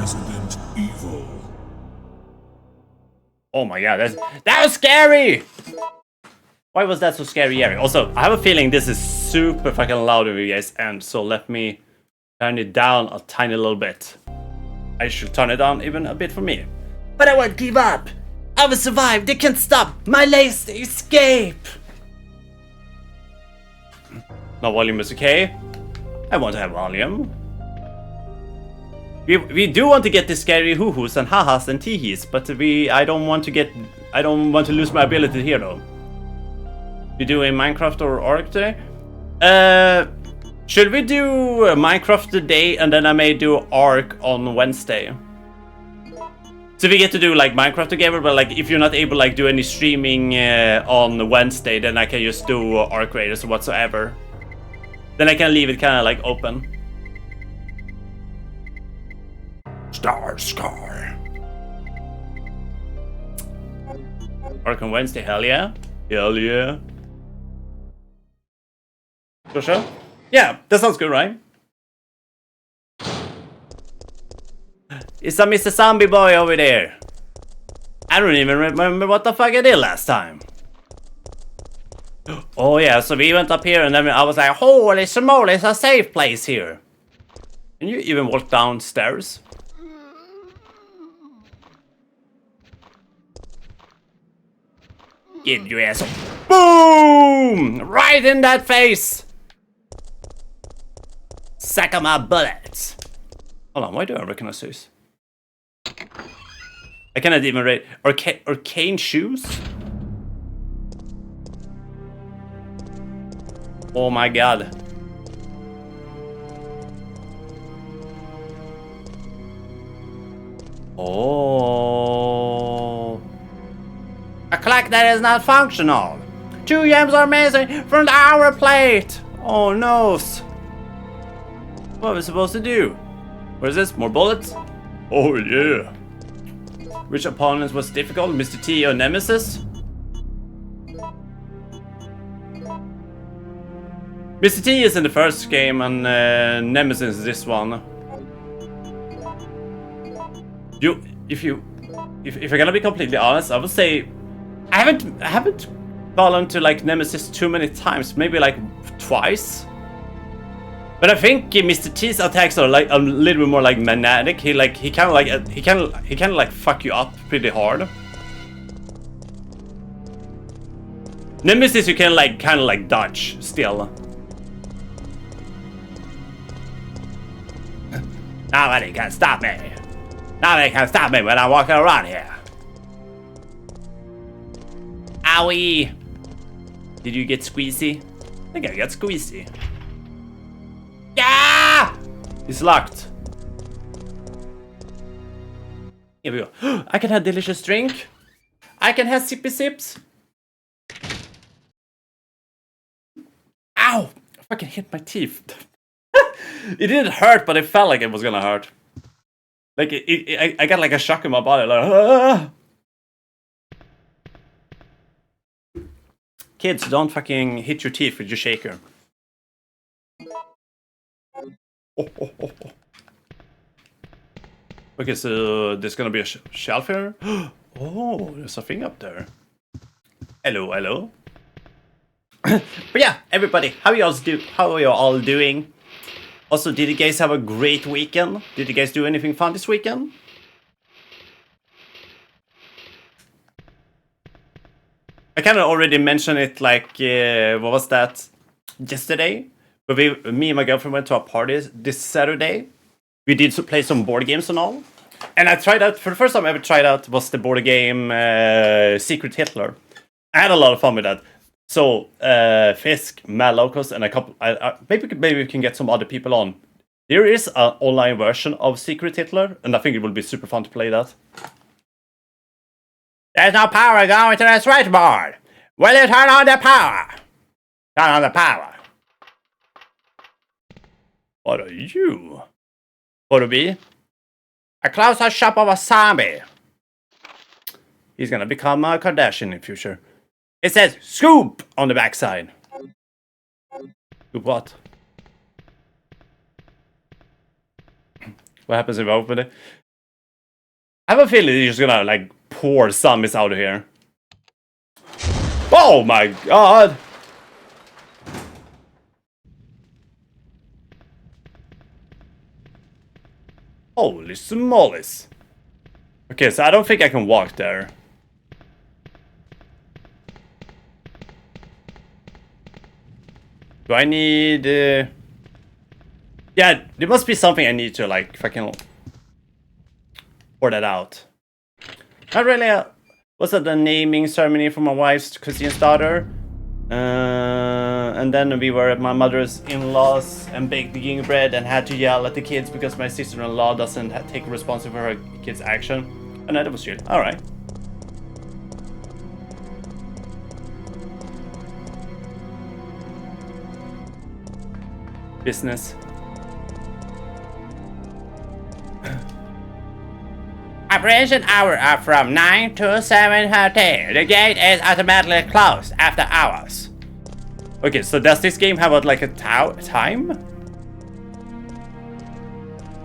Resident Evil. Oh my god, that was scary! Why was that so scary, Eric? Also, I have a feeling this is super fucking loud with you guys, and so let me turn it down a tiny little bit. I should turn it down even a bit for me. But I won't give up! I will survive! They can't stop my last escape! No, volume is okay. I want to have volume. We do want to get the scary hoo-hoos and ha-has and tee-hees, but I don't want to lose my ability here though. We do a Minecraft or Ark today? Should we do Minecraft today and then I may do Ark on Wednesday? So we get to do like Minecraft together, but like if you're not able to like do any streaming on Wednesday, then I can just do Ark Raiders or whatsoever. Then I can leave it kind of like open. Scar. Ark on Wednesday, hell yeah. Hell yeah. Sure? Yeah, that sounds good, right? It's a Mr. Zombie Boy over there. I don't even remember what the fuck I did last time. Oh yeah, so we went up here and then I was like, holy smoly, it's a safe place here. Can you even walk downstairs? Get your asshole. Boom! Right in that face! Sack of my bullets. Hold on, why do I recognize this? I cannot even read. Arcane shoes? Oh my god. Oh. A clock that is not functional. 2 gems are missing from the hour plate. Oh no. What are we supposed to do? What is this? More bullets? Oh yeah. Which opponents was difficult? Mr. T or Nemesis? Mr. T is in the first game and Nemesis is this one. If you're gonna be completely honest, I would say I haven't fallen to like Nemesis too many times, maybe like twice. But I think Mr. T's attacks are like a little bit more like magnetic. He kind of like fuck you up pretty hard. Nemesis you can like kind of like dodge still. Nobody can stop me. Nobody can stop me when I'm walking around here. Owie! Did you get squeezy? I think I got squeezy. Yeah! It's locked. Here we go. I can have delicious drink. I can have sippy sips. Ow! I fucking hit my teeth. It didn't hurt, but it felt like it was gonna hurt. Like I got like a shock in my body. Like, ah! Kids, don't fucking hit your teeth with your shaker. Okay, so there's gonna be a shelf here. Oh, there's a thing up there. Hello, hello. But yeah, everybody, how are you all doing? Also, did you guys have a great weekend? Did you guys do anything fun this weekend? I kind of already mentioned it, like, what was that? Yesterday? But me and my girlfriend went to a party this Saturday. We did play some board games and all. And I tried out, for the first time I ever tried out, was the board game Secret Hitler. I had a lot of fun with that. So, Fisk, Malocos, and a couple, maybe we can get some other people on. There is an online version of Secret Hitler, and I think it will be super fun to play that. There's no power going to the switchboard. Will you turn on the power? Turn on the power. What are you? What to be? A close-up shot of a zombie. He's gonna become a Kardashian in the future. It says scoop on the backside. Scoop what? What happens if I open it? I have a feeling he's just gonna like pour zombies out of here. Oh my god! Holy smoles! Okay, so I don't think I can walk there. Do I need... Yeah, there must be something I need to, like, fucking... pour that out. Not really. Was it the naming ceremony for my wife's cousin's daughter? And then we were at my mother's in-laws and baked the gingerbread and had to yell at the kids because my sister-in-law doesn't take responsibility for her kids' action. And that was chill. Alright. Business. Operation hour are from 9 to 7:30. The gate is automatically closed after hours. Okay, so does this game have like a time?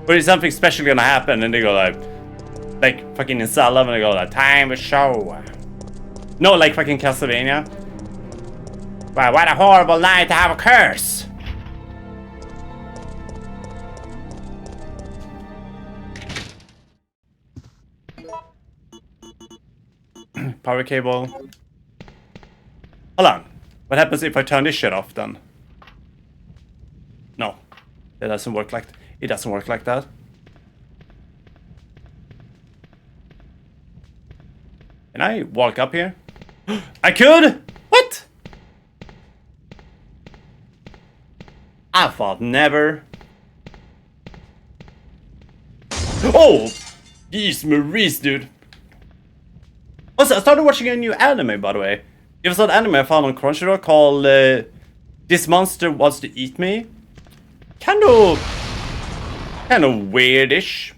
Or is something special gonna happen and they go like fucking in Salam and they go like time to show? No, like fucking Castlevania. Wow, what a horrible night to have a curse! Power cable. Hold on. What happens if I turn this shit off then? No. It doesn't work like it doesn't work like that. Can I walk up here? I could? What? I thought never. Oh! Jeez Maurice, dude. Also, I started watching a new anime, by the way. It was an anime I found on Crunchyroll called This Monster Wants to Eat Me. Kind of weirdish,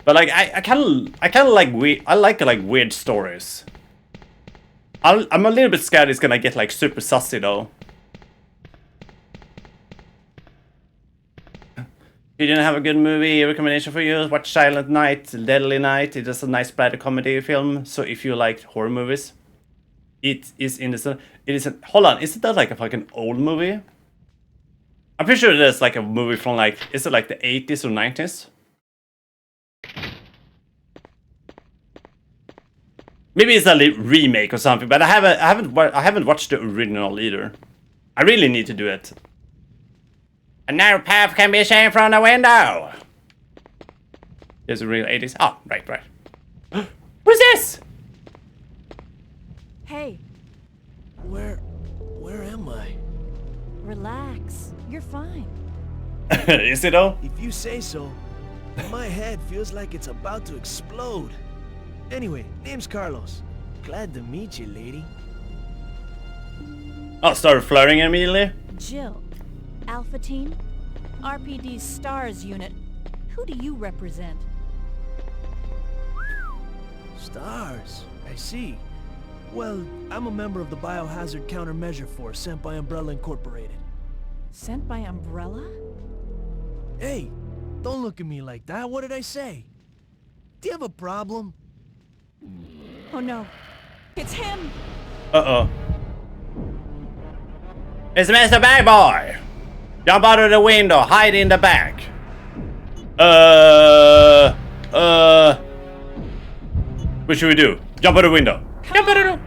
but like I kind of like weird stories. I'm a little bit scared it's gonna get like super sussy though. You didn't have a good movie recommendation for you? Watch Silent Night, Deadly Night. It is a nice splatter comedy film. So if you like horror movies, it is innocent. It is. Hold on, isn't that like a fucking old movie? I'm pretty sure there's like a movie from like, is it like the 80s or 90s? Maybe it's a remake or something. But I haven't watched the original either. I really need to do it. A narrow path can be seen from the window. There's a real 80s. Oh, right. Who's this? Hey. Where am I? Relax. You're fine. Is it though? If you say so. My head feels like it's about to explode. Anyway, name's Carlos. Glad to meet you, lady. Oh, started flirting immediately? Jill. Alpha Team? RPD's STARS unit. Who do you represent? Stars. I see. Well, I'm a member of the Biohazard Countermeasure Force sent by Umbrella Incorporated. Sent by Umbrella? Hey, don't look at me like that. What did I say? Do you have a problem? Oh no. It's him! Uh-oh. It's Mr. Bad Boy! Jump out of the window, hide in the back. What should we do? Jump out the window. Jump out of the...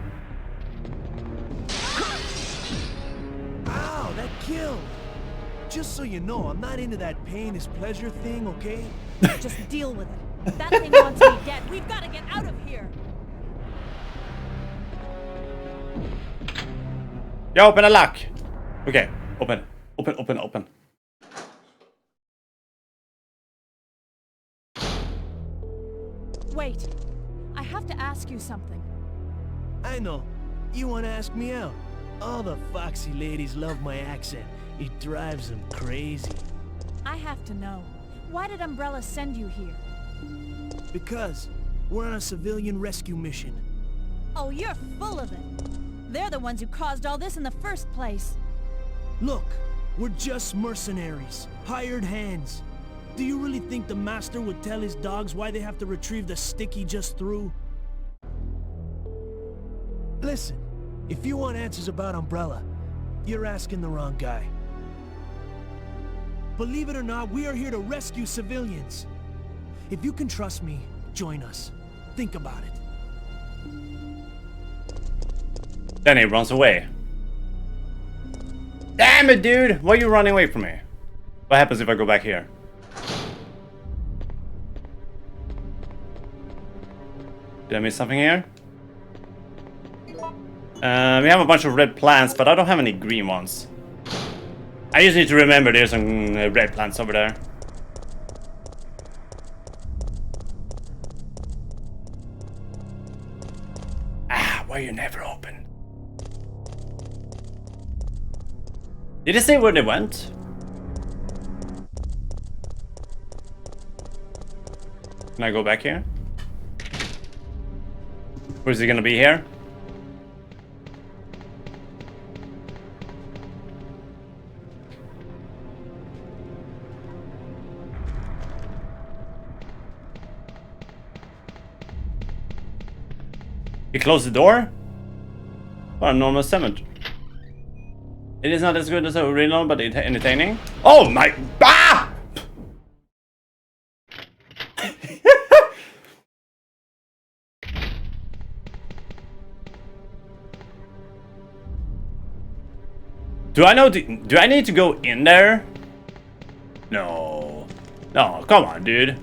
Ow, that killed! Just so you know, I'm not into that pain is pleasure thing, okay? Just deal with it. That thing wants me dead. We've got to get out of here. Yeah, open the lock. Okay, open. Wait. I have to ask you something. I know. You want to ask me out? All the foxy ladies love my accent. It drives them crazy. I have to know. Why did Umbrella send you here? Because we're on a civilian rescue mission. Oh, you're full of it. They're the ones who caused all this in the first place. Look, we're just mercenaries, hired hands. Do you really think the master would tell his dogs why they have to retrieve the stick he just threw? Listen, if you want answers about Umbrella, you're asking the wrong guy. Believe it or not, we are here to rescue civilians. If you can trust me, join us. Think about it. Then he runs away. Damn it, dude! Why are you running away from me? What happens if I go back here? Did I miss something here? We have a bunch of red plants, but I don't have any green ones. I just need to remember there's some red plants over there. Ah, why are you never open? Did it say where they went? Can I go back here? Or is it gonna be here? He closed the door? What a normal cemetery. It is not as good as the original, but it's entertaining. Oh my... Ah! Do I need to go in there? No. No, come on, dude.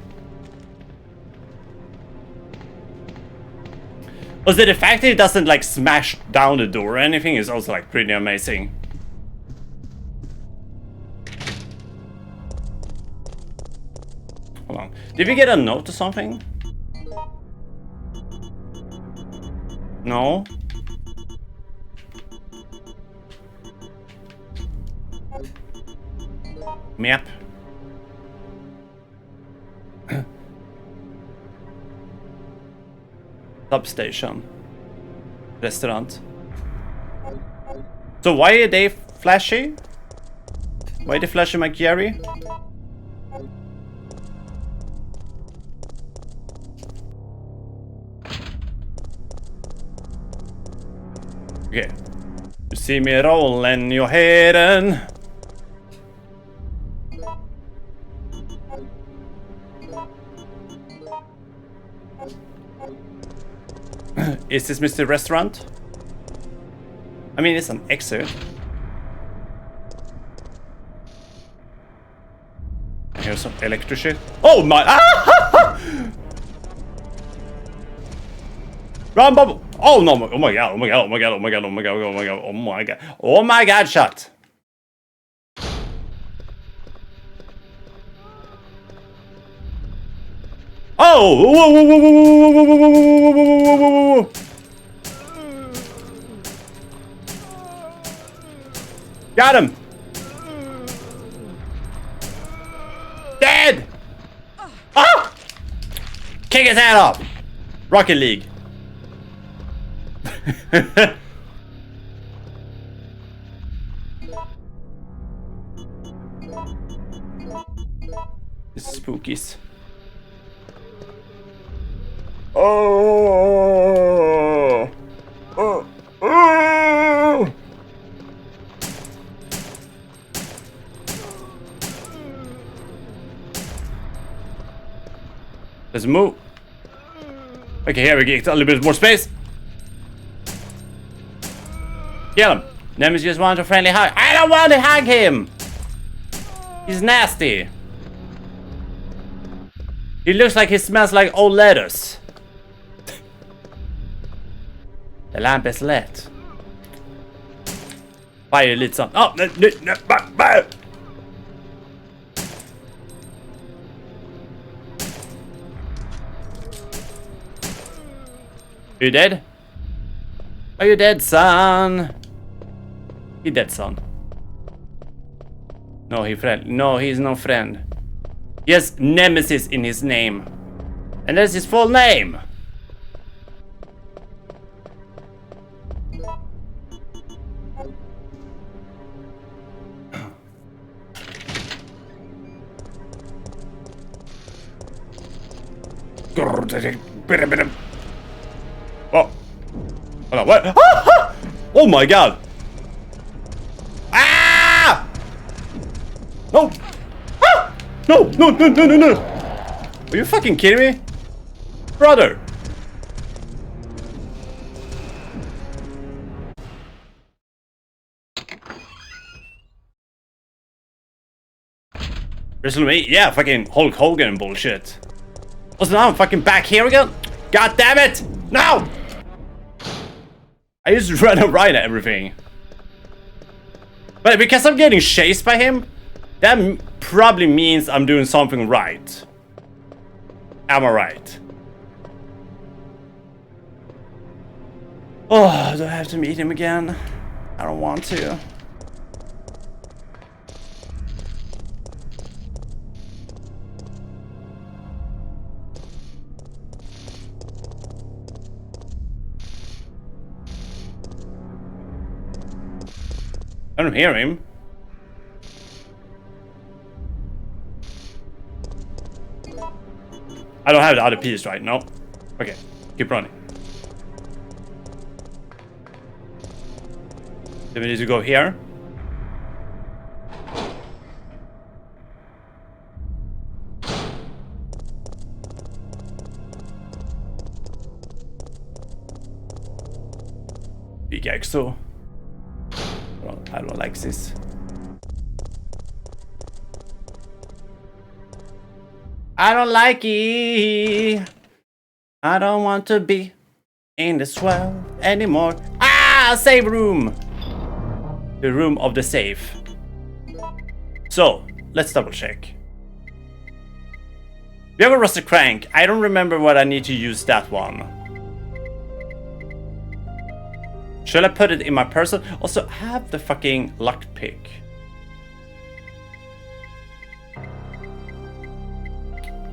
Was it the fact that it doesn't like smash down the door or anything is also like pretty amazing. Hold on. Did we get a note or something? No. Map. Substation. Restaurant. So why are they flashy? Why are they flashy, McGarry? Okay. You see me rolling your head. Is this Mr. Restaurant? I mean, it's an exit. Here's some electricity. Oh my! Ah! Run, bubble! Oh no! Oh my god! Oh my god! Oh my god! Oh my god! Oh my god! Oh my god! Oh my god! Oh my god! Shut! Oh! Whoa, whoa, whoa, whoa, whoa, whoa, whoa, whoa, whoa, whoa, whoa, whoa. Got him! Dead! Ah! Kick his head off! Rocket League. This is spookies. Oh! Oh! Oh! Let's move. Okay, here we get a little bit more space. Kill him. Nemesis just wants a friendly hug. I don't want to hug him. He's nasty. He looks like he smells like old lettuce. The lamp is lit. Fire lit some. Oh, no. You dead? Are you dead, son? He dead, son. No, he friend. No, he's no friend. He has Nemesis in his name. And that's his full name. Oh. Hold on, what? Ah! Oh my god! Ah! No! Ah! No! No! No! No! No! No! Are you fucking kidding me, brother? WrestleMania? Yeah, fucking Hulk Hogan bullshit. Also now I'm fucking back here again? God damn it! No! I just run right at everything. But because I'm getting chased by him, that probably means I'm doing something right. Am I right? Oh, do I have to meet him again? I don't want to. I don't hear him. I don't have the other piece, right? No. Okay, keep running. Do we need to go here? Big exo. I don't like this. I don't like it. I don't want to be in this world anymore. Ah, save room. The room of the safe. So, let's double check. We have a rusted crank. I don't remember what I need to use that one. Should I put it in my person? Also, have the fucking lockpick.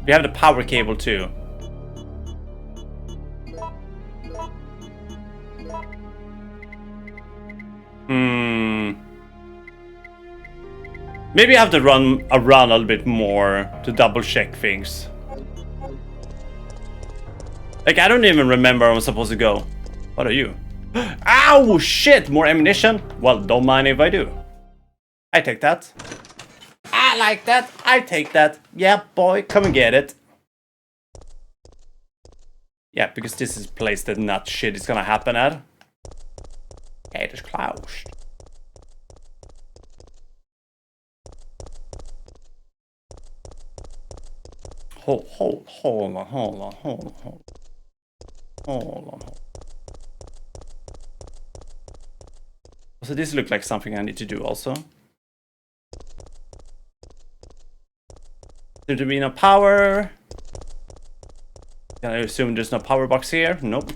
We have the power cable too. Maybe I have to run around a little bit more to double check things. Like, I don't even remember where I'm supposed to go. What are you? Ow, shit! More ammunition? Well, don't mind if I do. I take that. I like that. I take that. Yeah, boy, come and get it. Yeah, because this is a place that not shit is gonna happen at. It is closed. Hold on. So this looks like something I need to do also. There to be no power. Can I assume there's no power box here? Nope.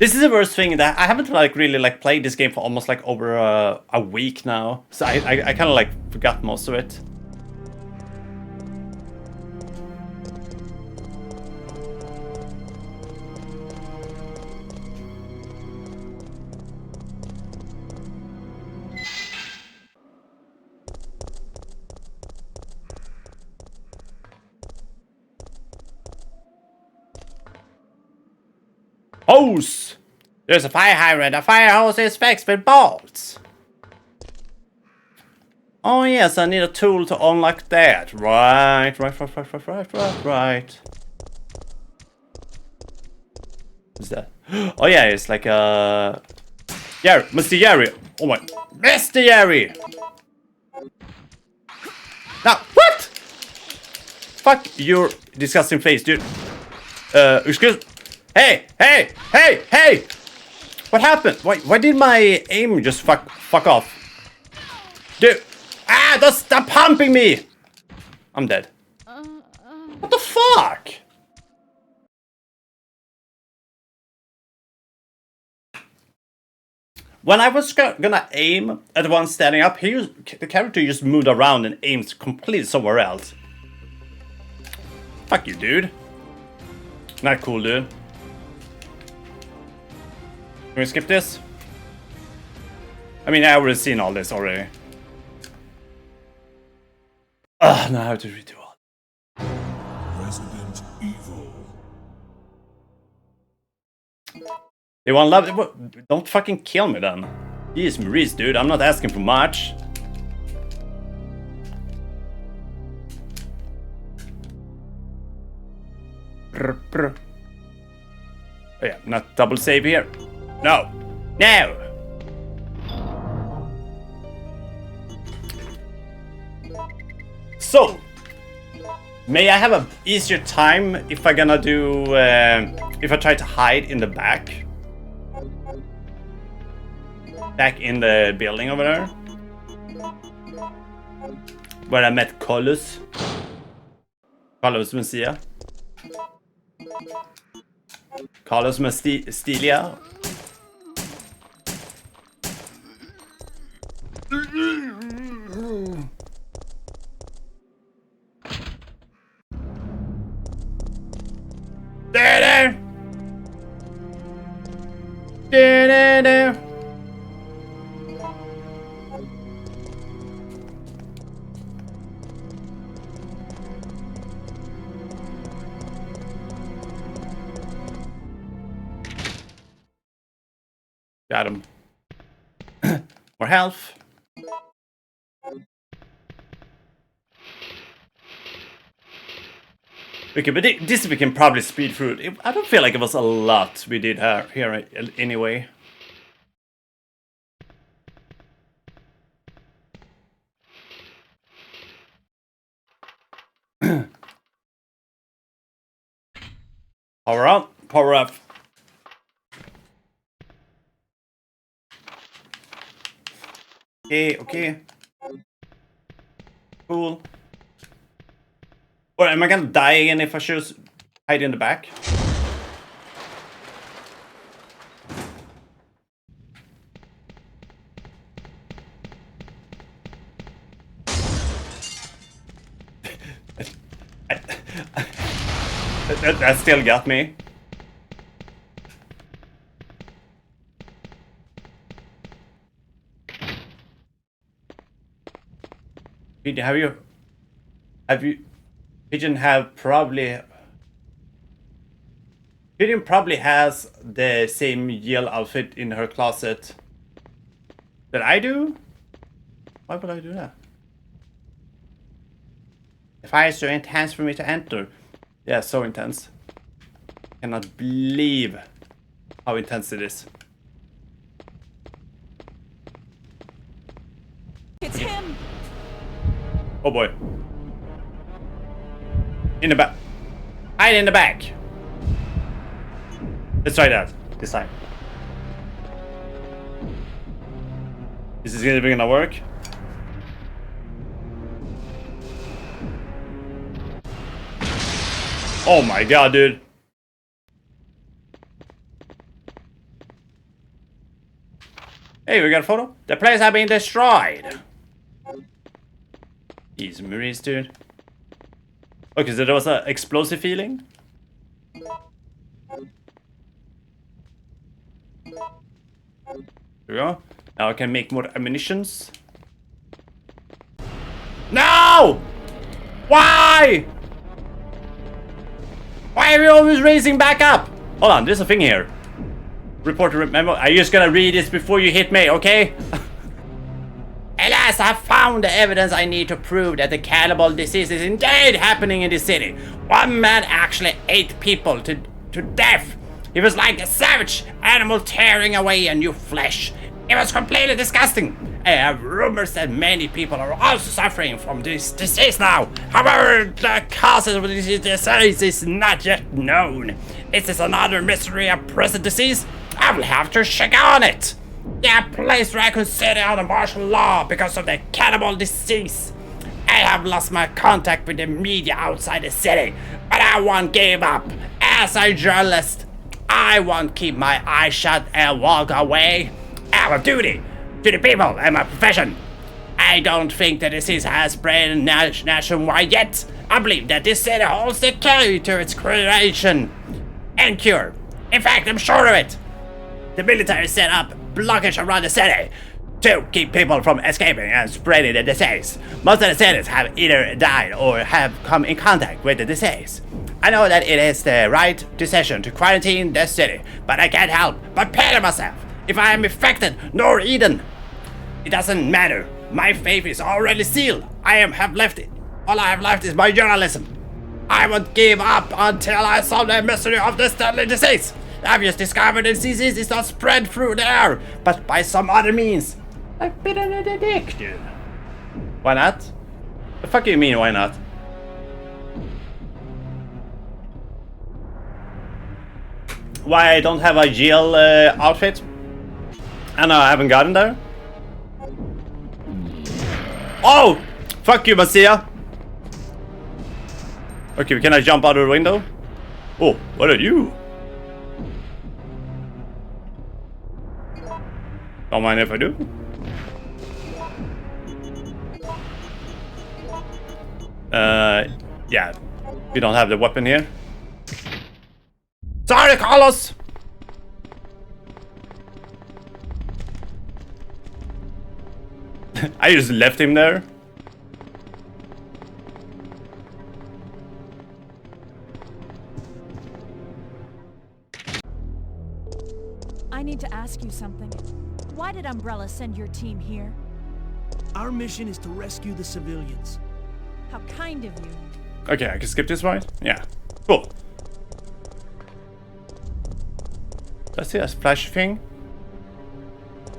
This is the worst thing that I haven't really played this game for almost over a week now. So I kind of forgot most of it. Hose! There's a fire hydrant. A fire hose is fixed with bolts. Oh yes, I need a tool to unlock that. Right. What's that? Oh yeah, it's like a... Yeah, Mr. Yari. Oh my... Mr. Yari! Now, what? Fuck your disgusting face, dude. Excuse... Hey! What happened? Why did my aim just fuck off? Dude! Ah! Stop pumping me! I'm dead. What the fuck? When I was gonna aim at the one standing up, the character just moved around and aimed completely somewhere else. Fuck you, dude. Not cool, dude. Can we skip this? I mean, I already seen all this already. Ugh, now I have to redo all. Resident Evil. They want love. Don't fucking kill me then. Jeez, Maurice, dude. I'm not asking for much. Oh yeah, not double save here. No. No. So, may I have a easier time if I gonna do if I try to hide in the back? Back in the building over there. Where I met Carlos. Carlos Mencia. Carlos Mestilia. There. Got him. More health. Okay, but this we can probably speed through. I don't feel like it was a lot we did here anyway. Power up, power up. Okay. Cool. Or am I gonna die again if I choose hide in the back? That still got me. Have you Pigeon probably has the same yellow outfit in her closet that I do? Why would I do that? The fire is so intense for me to enter. Yeah, so intense. Cannot believe how intense it is. It's him! Oh boy. In the back. Hide in the back. Let's try that this time. Is this gonna work? Oh my god, dude. Hey, we got a photo. The place has been destroyed. Jeez, Maurice, dude. Okay, so there was an explosive feeling. There we go. Now I can make more ammunitions. No! Why? Why are we always raising back up? Hold on, there's a thing here. Report to memo. I'm just gonna read this before you hit me, okay? Alas, I found the evidence I need to prove that the cannibal disease is indeed happening in this city. One man actually ate people to death. He was like a savage animal tearing away a new flesh. It was completely disgusting. I have rumors that many people are also suffering from this disease now. However, the causes of this disease is not yet known. Is this another mystery of present disease? I will have to check on it. They have placed Raccoon City under martial law because of the cannibal disease. I have lost my contact with the media outside the city, but I won't give up. As a journalist, I won't keep my eyes shut and walk away. I have a duty to the people and my profession. I don't think the disease has spread nationwide yet. I believe that this city holds the key to its creation and cure. In fact, I'm sure of it. The military set up blockage around the city to keep people from escaping and spreading the disease. Most of the cities have either died or have come in contact with the disease. I know that it is the right decision to quarantine the city, but I can't help but pity myself if I am infected nor eaten. It doesn't matter. My faith is already sealed. Have left it. All I have left is my journalism. I won't give up until I solve the mystery of this deadly disease. I've just discovered the disease is not spread through the air, but by some other means. Like bitten in the dick, dude. Why not? The fuck do you mean, why not? Why I don't have a jail outfit? I know I haven't gotten there. Oh! Fuck you, Masia! Okay, can I jump out of the window? Oh, what are you? Don't mind if I do. Yeah. We don't have the weapon here. Sorry, Carlos! I just left him there. I need to ask you something. Why did Umbrella send your team here? Our mission is to rescue the civilians. How kind of you. Okay, I can skip this, right? Yeah. Cool. Do I see a splash thing?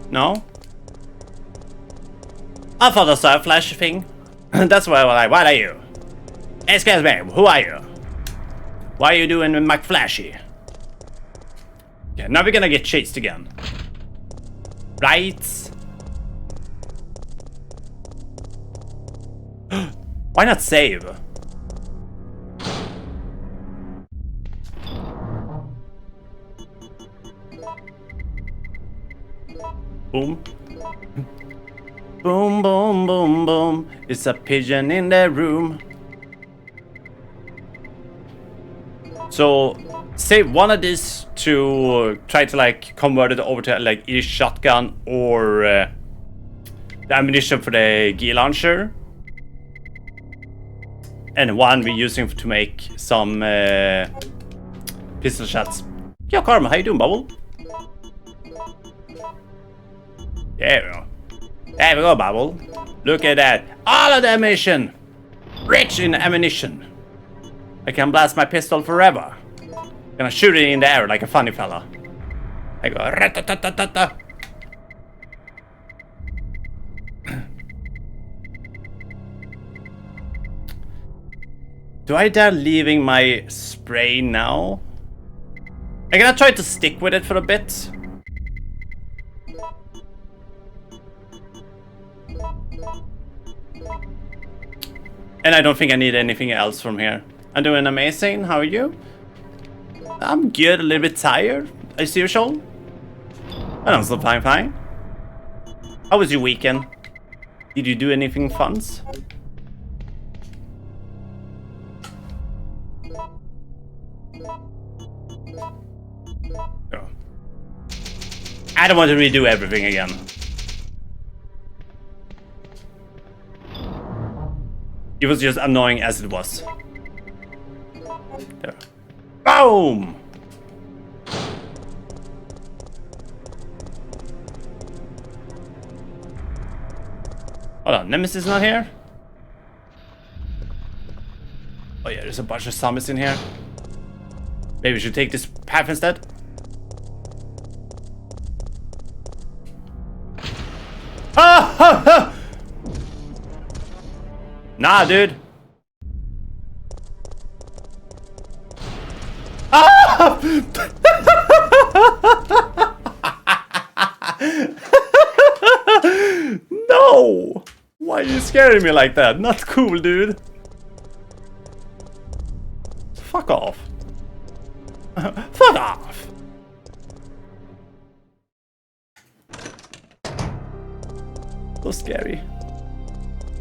No? I thought I saw a flash thing. That's why I'm like, what are you? Excuse me, who are you? Why are you doing McFlashy? Okay, now we're gonna get chased again. Right? Why not save? Boom. Boom, boom, boom, boom. It's a pigeon in the room. So, save one of these to try to like convert it over to like either shotgun or the ammunition for the gear launcher. And one we're using to make some pistol shots. Yo, Karma, how you doing, Bubble? There we go. There we go, Bubble. Look at that. All of the ammunition. Rich in ammunition. I can blast my pistol forever. Gonna shoot it in the air like a funny fella. I go rat-ta-ta-ta-ta-ta. Do I dare leaving my spray now? I'm gonna try to stick with it for a bit. And I don't think I need anything else from here. I'm doing amazing. How are you? I'm good, a little bit tired, as usual. But I'm still fine. How was your weekend? Did you do anything fun? Oh. I don't want to redo everything again. It was just annoying as it was. There. Boom! Hold on, Nemesis is not here? Oh yeah, there's a bunch of zombies in here. Maybe we should take this path instead. Ah! Ha, ha! Nah, dude. Ah! No! Why are you scaring me like that? Not cool, dude. Fuck off. Fuck off. So scary.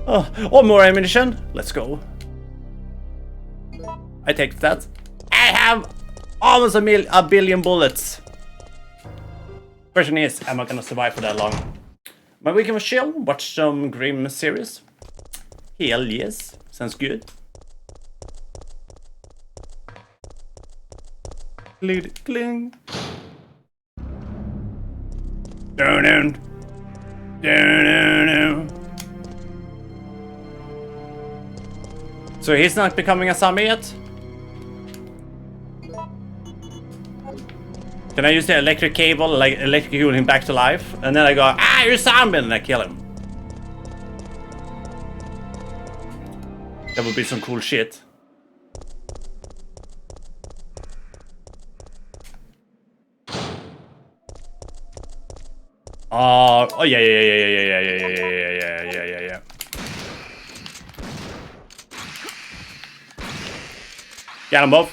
Oh, more ammunition. Let's go. I take that. I have almost a billion bullets. Question is, am I gonna survive for that long? My weekend was chill. Watched some Grim series. Hell yes. Sounds good. Cling. Down. So he's not becoming a zombie yet? Can I use the electric cable, like electrocute him back to life? And then I go, you're a zombie, and I kill him. That would be some cool shit. Oh yeah. Got them both.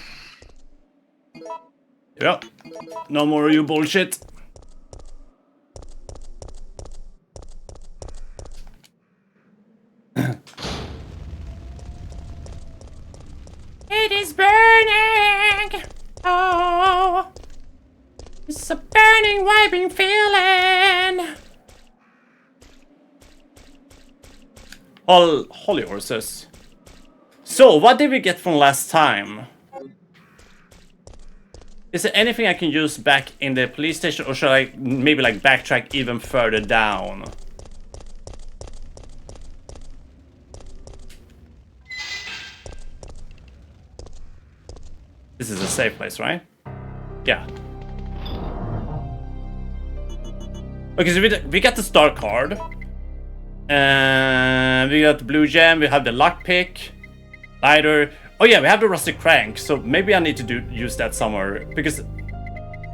Yeah. No more of you bullshit. It is burning. Oh. It's a burning, wiping feeling. Holy horses. So, what did we get from last time? Is there anything I can use back in the police station, or should I maybe like backtrack even further down? This is a safe place, right? Yeah. Okay, so we got the star card. And we got the blue gem, we have the lockpick, lighter. Oh yeah, we have the rusty crank, so maybe I need to use that somewhere, because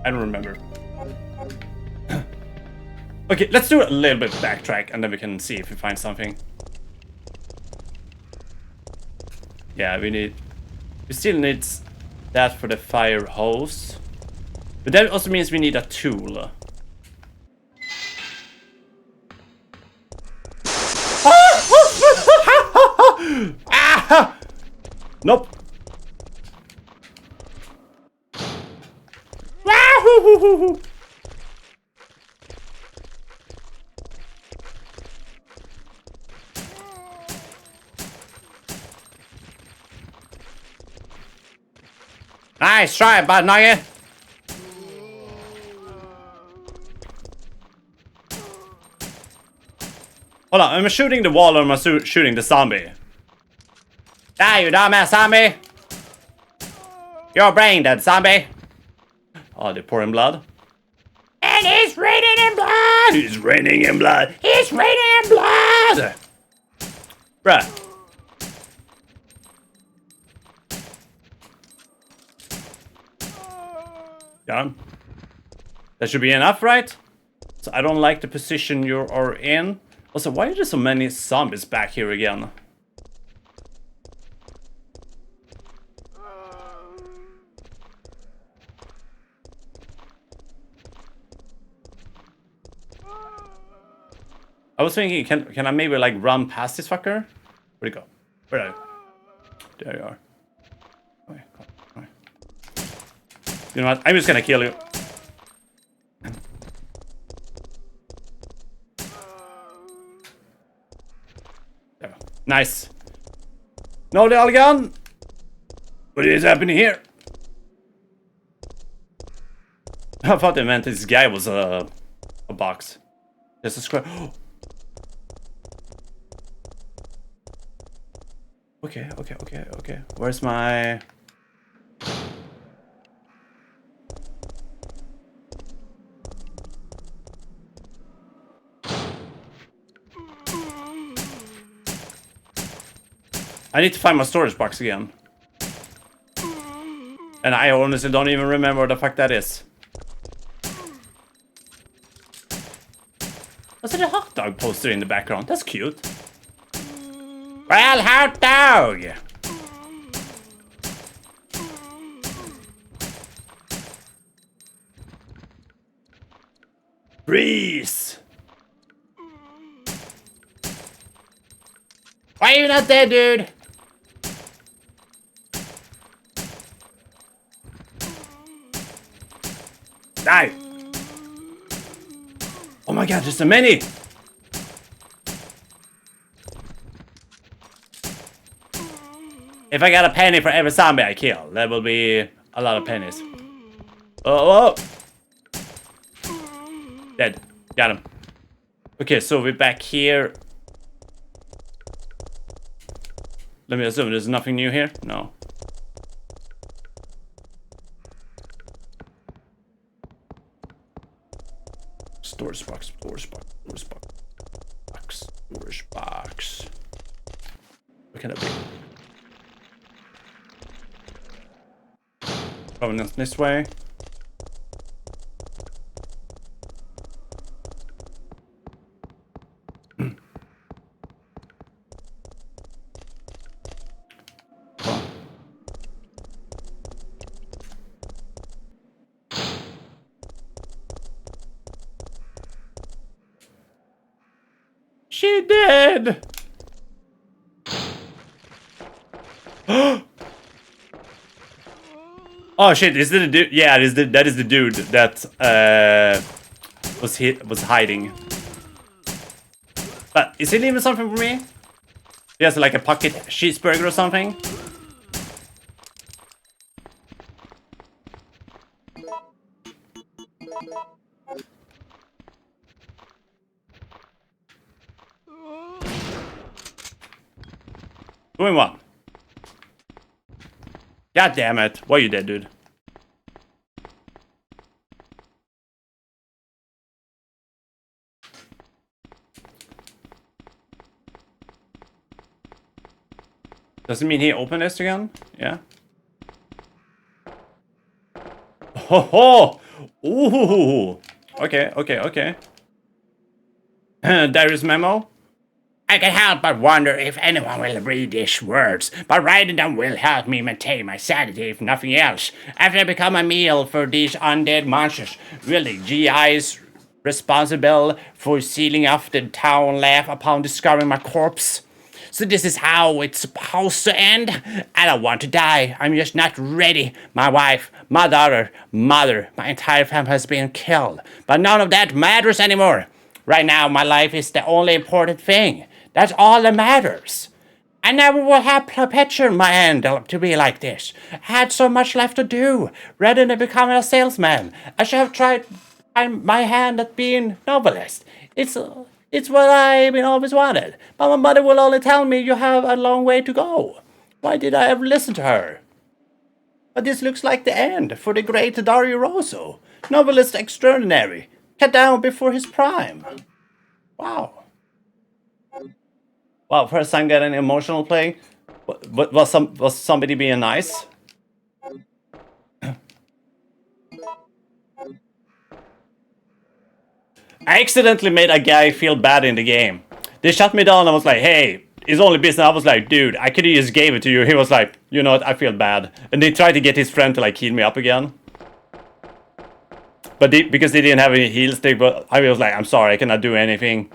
I don't remember. Okay, let's do a little bit backtrack, and then we can see if we find something. Yeah, we still need that for the fire hose. But that also means we need a tool. Ah! Nope. Nice try, bud nugget. Hold on, am I shooting the wall or am I shooting the zombie? Die, you dumbass zombie! Your brain dead, zombie! Oh, they're pouring blood. And it's raining in blood! It's raining in blood! It's raining in blood! Bruh. Done. That should be enough, right? So I don't like the position you are in. Also, why are there so many zombies back here again? I was thinking, can I maybe like run past this fucker? Where'd he go? Where are you? There you are. Okay, come on. You know what? I'm just gonna kill you. There. Nice. No, the gun. What is happening here? I thought they meant this guy was a box. There's a square. Okay. Where's my... I need to find my storage box again. And I honestly don't even remember what the fuck that is. What's a hot dog poster in the background? That's cute. Well, hot dog! Freeze! Why are you not dead, dude? Die! Oh my god, there's so many! If I got a penny for every zombie I kill, that will be a lot of pennies. Oh, dead. Got him. Okay, so we're back here. Let me assume there's nothing new here? No. Storage box, storage box, storage box, storage box. What can that be? Probably not this way. She did! Oh shit, is it the dude? Yeah, that is the dude that was hiding. But is he leaving something for me? He has like a pocket cheeseburger or something? Doing what? God damn it. What you did, dude? Does it mean he opened this again? Yeah. Ho ho! Ooh! Okay, okay, okay. Diary's memo. I can't help but wonder if anyone will read these words, but writing them will help me maintain my sanity if nothing else. After I become a meal for these undead monsters, will the GIs responsible for sealing off the town laugh upon discovering my corpse? So this is how it's supposed to end? I don't want to die, I'm just not ready. My wife, my daughter, mother, my entire family has been killed, but none of that matters anymore. Right now, my life is the only important thing. That's all that matters. I never will have a picture in my hand to be like this. I had so much left to do. Rather than becoming a salesman, I should have tried my hand at being novelist. It's what I always wanted. But my mother will only tell me you have a long way to go. Why did I ever listen to her? But this looks like the end for the great Dario Rosso. Novelist extraordinary. Cut down before his prime. Wow. Wow, first time getting emotional playing. Was somebody being nice? I accidentally made a guy feel bad in the game. They shut me down and was like, hey, it's only business. I was like, dude, I could have just gave it to you. He was like, you know what, I feel bad. And they tried to get his friend to like heal me up again. But because they didn't have any heal stick, but I was like, I'm sorry, I cannot do anything.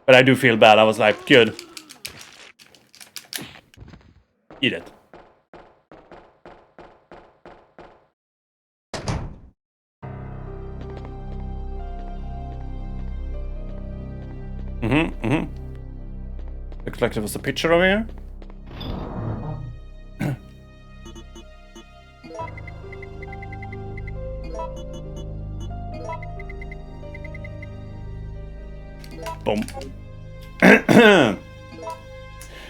But I do feel bad. I was like, good. Eat it. Looks like there was a picture over here. Boom.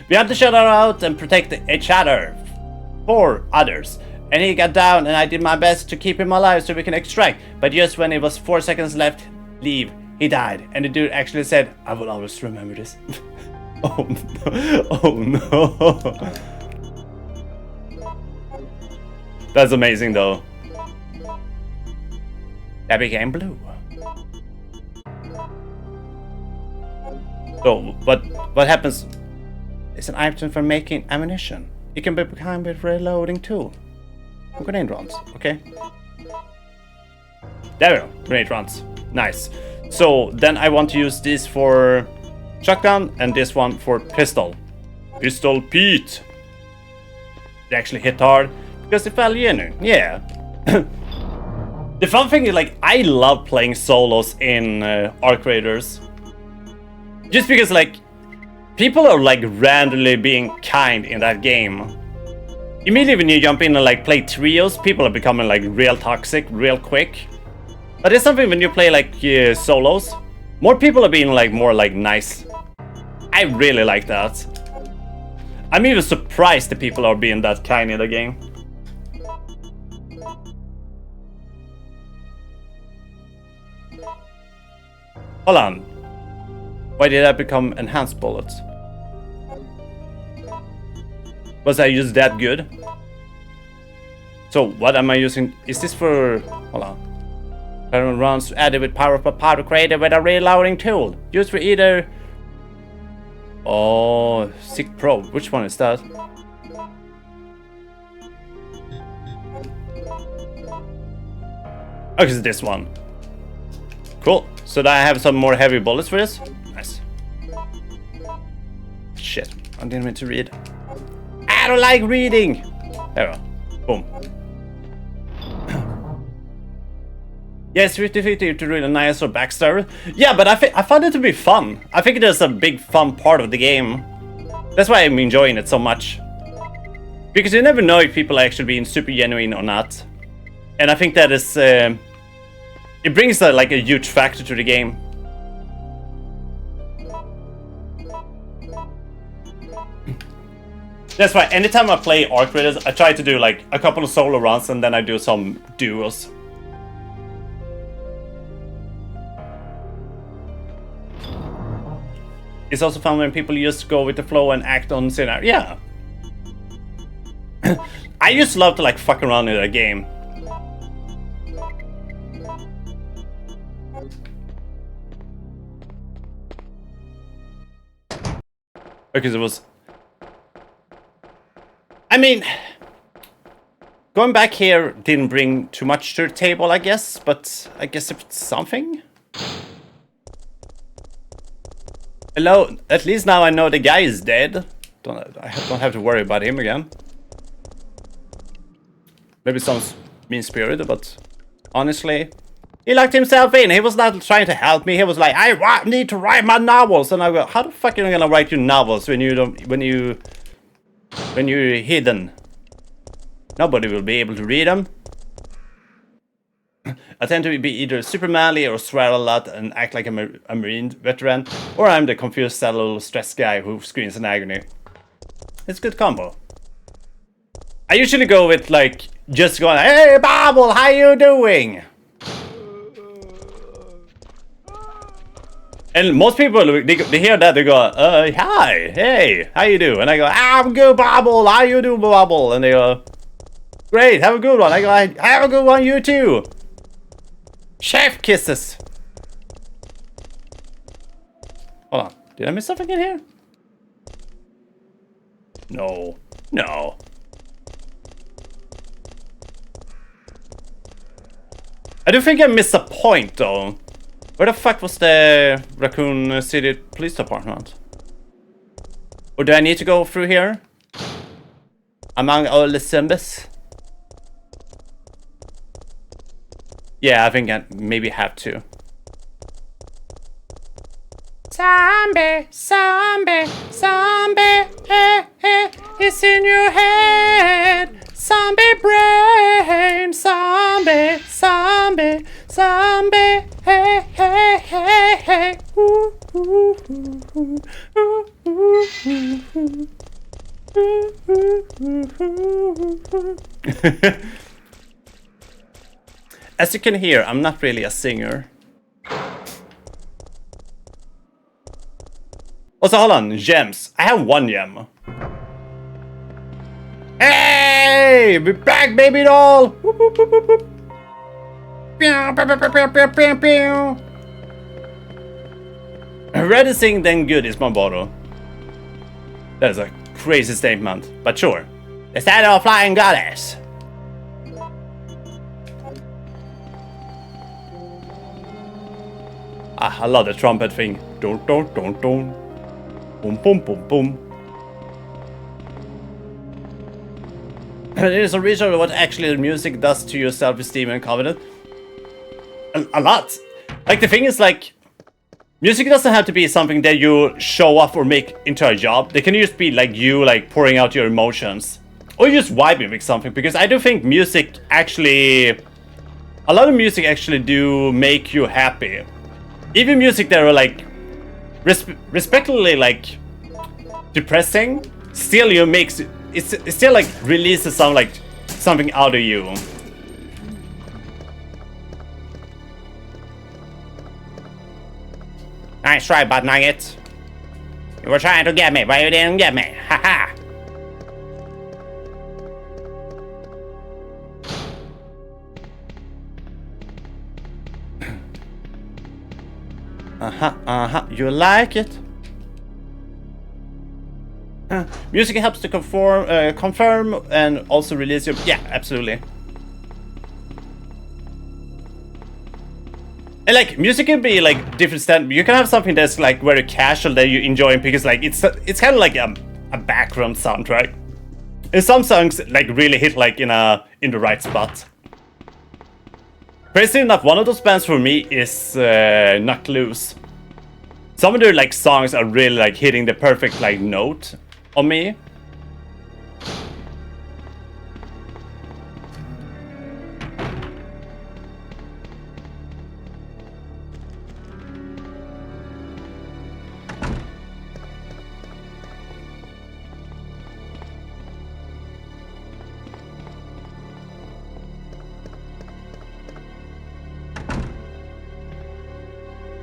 We have to shut her out and protect each other for others. And he got down and I did my best to keep him alive so we can extract. But just when it was 4 seconds left, leave, he died. And the dude actually said, I will always remember this. Oh no. Oh no. That's amazing though. That became blue. So, what happens? It's an item for making ammunition. It can be become a reloading tool. Grenade rounds, okay? There we go, grenade rounds. Nice. So then I want to use this for shotgun and this one for pistol. Pistol Pete. It actually hit hard because it fell in. Yeah. The fun thing is, like, I love playing solos in Arc Raiders. Just because, like, people are like randomly being kind in that game. Immediately when you jump in and like play trios, people are becoming like real toxic, real quick. But it's something when you play like solos, more people are being like more like nice. I really like that. I'm even surprised that people are being that kind in the game. Hold on. Why did I become enhanced bullets? Was I just that good? So what am I using? Is this for... Hold on. Current rounds added with powerful powder created with a reloading tool. Used for either... Oh, Sick Pro. Which one is that? Okay, it's this one. Cool. So do I have some more heavy bullets for this? Nice. Shit. I didn't mean to read. I don't like reading! There we go. Boom. Yes, 50-50 to really nice or backstabber. Yeah, but I find it to be fun. I think it is a big fun part of the game. That's why I'm enjoying it so much. Because you never know if people are actually being super genuine or not. And I think that is... it brings like a huge factor to the game. That's why anytime I play Arc Raiders, I try to do like a couple of solo runs and then I do some duos. It's also fun when people just go with the flow and act on scenario. Yeah. I just love to like fuck around in a game. Okay, so it was... I mean... Going back here didn't bring too much to the table, I guess. But I guess it's something. Hello, at least now I know the guy is dead. I don't have to worry about him again. Maybe it sounds mean-spirited, but honestly, he locked himself in. He was not trying to help me. He was like, I need to write my novels, and I go, how the fuck are you gonna write your novels when you're hidden? Nobody will be able to read them. I tend to be either super manly or swear a lot and act like I'm a Marine veteran, or I'm the confused, sad little stressed guy who screams in agony. It's a good combo. I usually go with like, just going, hey Bobble, how you doing? And most people, they hear that, they go, hi, hey, how you do? And I go, I'm good, Bobble, how you do, Bobble? And they go, great, have a good one. I go, have a good one, you too. Chef kisses. Hold on. Did I miss something in here? No. No. I do think I missed a point though. Where the fuck was the Raccoon City Police Department? Or do I need to go through here? Among all the zombies? Yeah, I think I maybe have to. Zombie, zombie, zombie, hey, hey, it's in your head. Zombie brain, zombie, zombie, zombie, hey, hey, hey, hey. Ooh, ooh, ooh, ooh, ooh, ooh, ooh. As you can hear, I'm not really a singer. Also, hold on, gems. I have one gem. Hey! We're back, baby doll! Whoop, whoop, whoop, whoop, whoop. Rather sing than good is my motto. That is a crazy statement, but sure. Is that our flying goddess? Ah, I love the trumpet thing. Dun, dun, dun, dun. Boom, boom, boom, boom. It is a research of what actually the music does to your self-esteem and confidence. A lot. Like, the thing is, like, music doesn't have to be something that you show off or make into a job. They can just be, like, you, like, pouring out your emotions. or just vibing with something, because I do think music actually, a lot of music actually do make you happy. Even music that are like respectively like depressing, still you makes it still like releases some like something out of you. Nice try, Bad Nugget. You were trying to get me, but you didn't get me. Haha. You like it? Music helps to confirm and also release your... Yeah, absolutely. And like, music can be like different stand. You can have something that's like very casual that you enjoy because like it's kind of like a background soundtrack. And some songs like really hit like in the right spot. Crazy enough, one of those bands for me is Knocked Loose. Some of their like songs are really like hitting the perfect like note on me.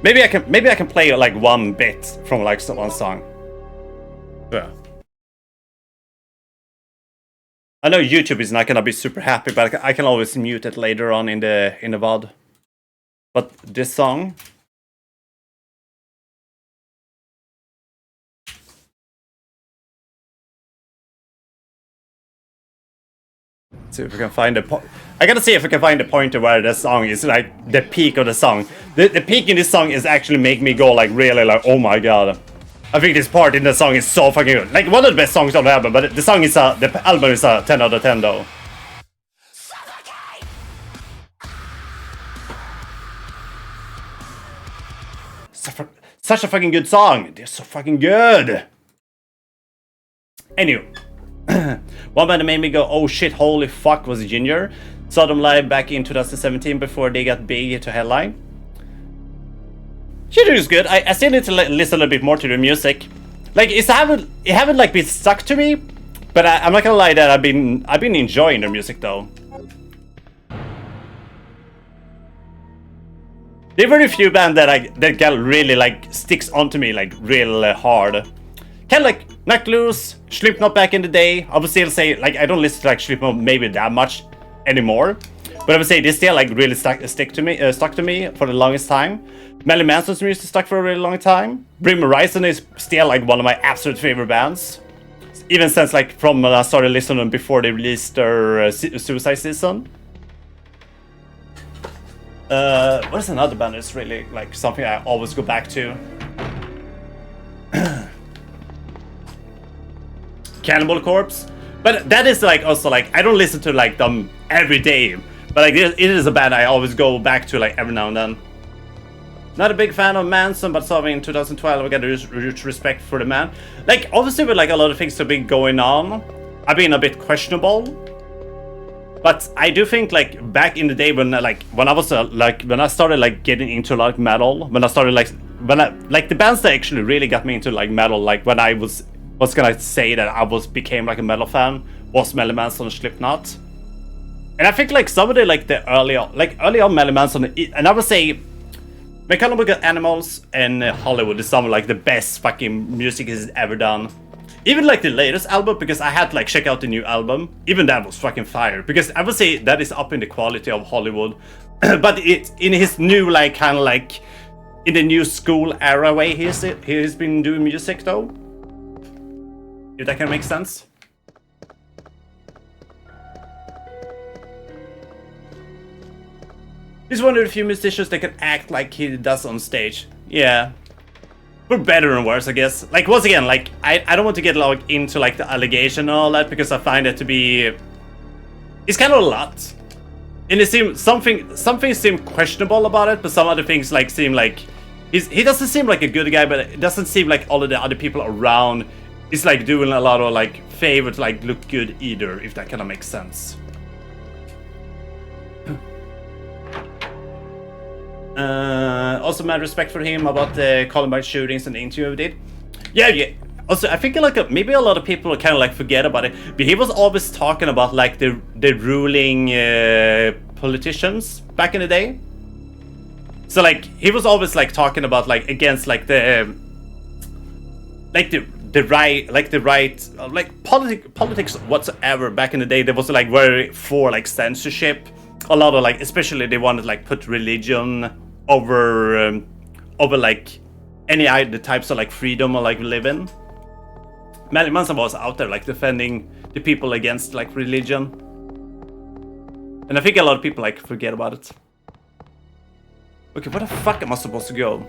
Maybe I can play like one bit from like one song. Yeah. I know YouTube is not gonna be super happy, but I can always mute it later on in the VOD. But this song. See if we can find I gotta see if we can find the point where the song is like the peak of the song. The peak in this song is actually make me go like really like, oh my god. I think this part in the song is so fucking good. Like one of the best songs on the album, but the song is the album is a 10 out of 10 though. Such a fucking good song. They're so fucking good. Anyway. One band that made me go, oh shit, holy fuck, was Ginger. Saw them live back in 2017 before they got big to headline. Ginger is good. I still need to listen a bit more to the music. Like it haven't like been stuck to me, but I'm not gonna lie that I've been enjoying their music though. There were a few bands that got really like sticks onto me like real hard. Kind of like Knocked Loose, Slipknot back in the day. I would still say like I don't listen to like Slipknot maybe that much anymore, but I would say they still like really stuck to me for the longest time. Marilyn Manson's music stuck for a really long time. Bring Horizon is still like one of my absolute favorite bands, even since like from when I started listening to them before they released their Suicide Season. What is another band that's really like something I always go back to? Cannibal Corpse, but that is like also like I don't listen to like them every day, but like it is a band I always go back to like every now and then. Not a big fan of Manson, but saw him in 2012. I got huge respect for the man. Like obviously with like a lot of things have been going on, I've been a bit questionable. But I do think like back in the day when I was when I started like getting into like metal, when I the bands that actually really got me into like metal, like when I was gonna say that I became like a metal fan was Marilyn Manson and Slipknot. And I think like some of the like the early on Marilyn Manson, and I would say Mechanical Animals and Hollywood is some of like the best fucking music he's ever done. Even like the latest album, because I had to like check out the new album, even that was fucking fire, because I would say that is up in the quality of Hollywood. But it's in his new like kind of like in the new school era way he's been doing music though. If that can make sense. He's one of the few musicians that can act like he does on stage. Yeah. For better and worse, I guess. Like, once again, like, I don't want to get like into like the allegation and all that, because I find it to be... It's kind of a lot. And it seems something seem questionable about it, but some other things like seem like... He doesn't seem like a good guy, but it doesn't seem like all of the other people around he's like doing a lot of like favor to like look good either, if that kind of makes sense. Also, mad respect for him about the Columbine shootings and the interview we did. Yeah. Also, I think like maybe a lot of people kind of like forget about it, but he was always talking about like the ruling politicians back in the day. So like he was always like talking about like against like the right politics whatsoever back in the day. There was like very for like censorship. A lot of like, especially they wanted like put religion over like any other types of like freedom or like living. Marilyn Manson was out there like defending the people against like religion, and I think a lot of people like forget about it. Okay, where the fuck am I supposed to go?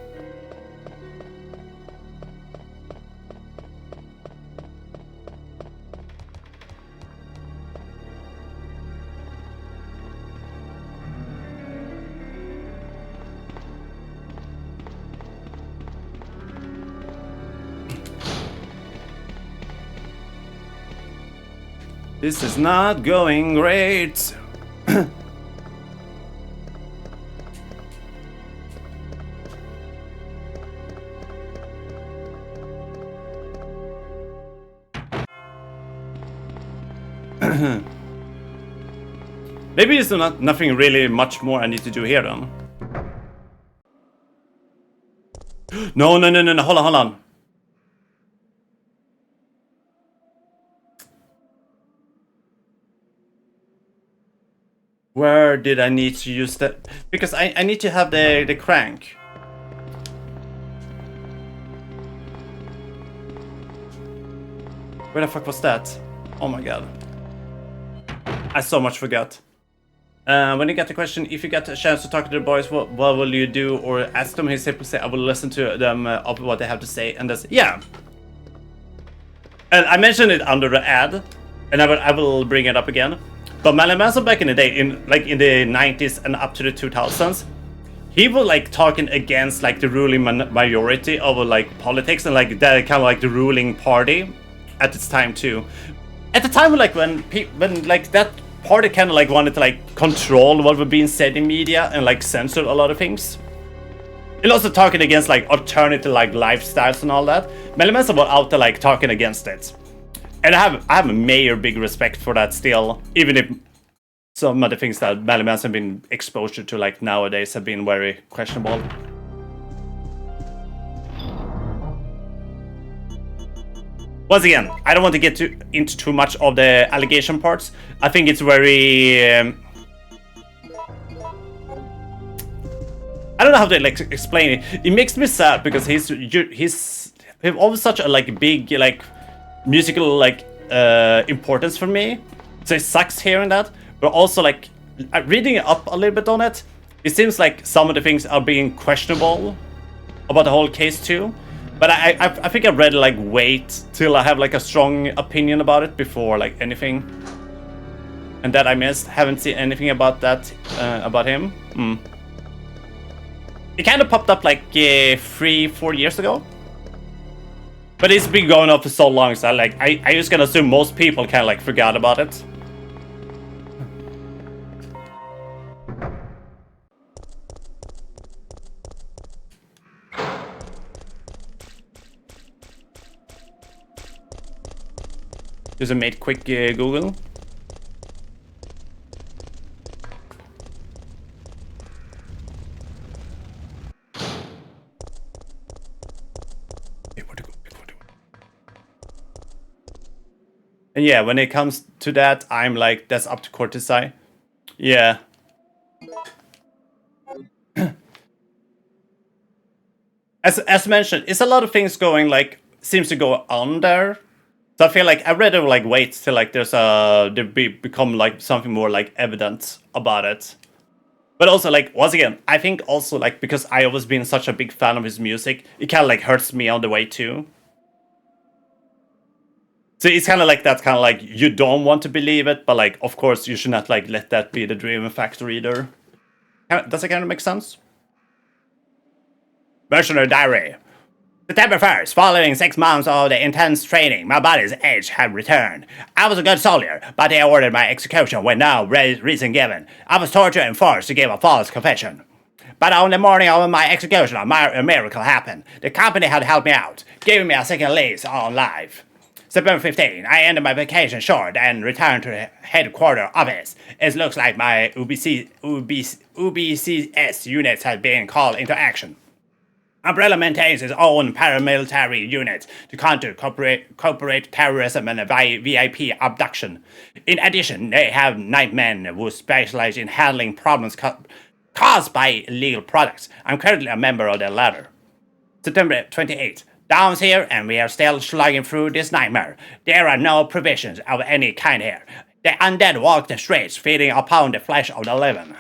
This is not going great. Maybe there's nothing really much more I need to do here then. No, hold on. Where did I need to use that? Because I need to have the crank. Where the fuck was that? Oh my god. I so much forgot. When you get the question, if you get a chance to talk to the boys, what will you do? Or ask them, he simply say, I will listen to them of what they have to say. And that's, yeah. And I mentioned it under the ad, and I will bring it up again. But Marilyn Manson back in the day, in the 90s and up to the 2000s, he was like talking against like the ruling majority of like politics and like that kind of like the ruling party at its time too. At the time, like when like that party kind of like wanted to like control what was being said in media and like censor a lot of things. And also talking against like alternative like lifestyles and all that. Marilyn Manson was out there like talking against it. And I have a major big respect for that still, even if some of the things that Marilyn Manson have been exposed to like nowadays have been very questionable. Once again, I don't want to get into too much of the allegation parts. I think it's very... I don't know how to like explain it. It makes me sad because he's always such a like big like musical like importance for me. So it sucks hearing that, but also like reading up a little bit on it, it seems like some of the things are being questionable about the whole case too. But I think I'd rather like wait till I have like a strong opinion about it before like anything. And that I missed, haven't seen anything about that about him. It kind of popped up like 3-4 years ago. But it's been going on for so long, so I just gonna assume most people kind of like forgot about it. Just a made quick Google. And yeah, when it comes to that, I'm like, that's up to Cortisai. Yeah. As mentioned, it's a lot of things going like, seems to go on there. So I feel like I'd rather like wait till like there's become like something more like evident about it. But also like, once again, I think also like, because I always been such a big fan of his music, it kind of like hurts me on the way too. So it's kind of like that kind of like, you don't want to believe it, but like, of course, you should not like let that be the driving factor either. Does it kind of make sense? Mercenary Diary. September 1st, following 6 months of the intense training, my body's age had returned. I was a good soldier, but they ordered my execution with no reason given. I was tortured and forced to give a false confession. But on the morning of my execution, a miracle happened. The company had helped me out, giving me a second lease on life. September 15, I ended my vacation short and returned to the headquarters office. It looks like my UBCS units have been called into action. Umbrella maintains its own paramilitary unit to counter corporate terrorism and VIP abduction. In addition, they have nightmen who specialize in handling problems caused by illegal products. I'm currently a member of the latter. September 28th. Dawn's here and we are still slugging through this nightmare. There are no provisions of any kind here. The undead walk the streets, feeding upon the flesh of the living.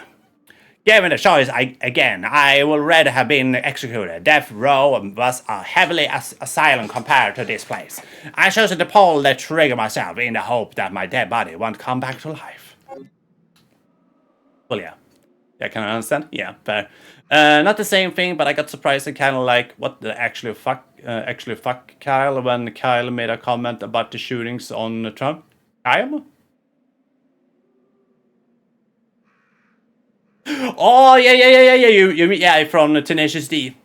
Given the choice I would rather have been executed. Death row was a heavily asylum compared to this place. I chose to pull the trigger myself in the hope that my dead body won't come back to life. Well, yeah. Yeah, can I understand? Yeah, fair. Not the same thing, but I got surprised and kind of like, what the actually fuck Kyle when Kyle made a comment about the shootings on Trump. Kyle? Oh, yeah, you mean, yeah, from Tenacious D.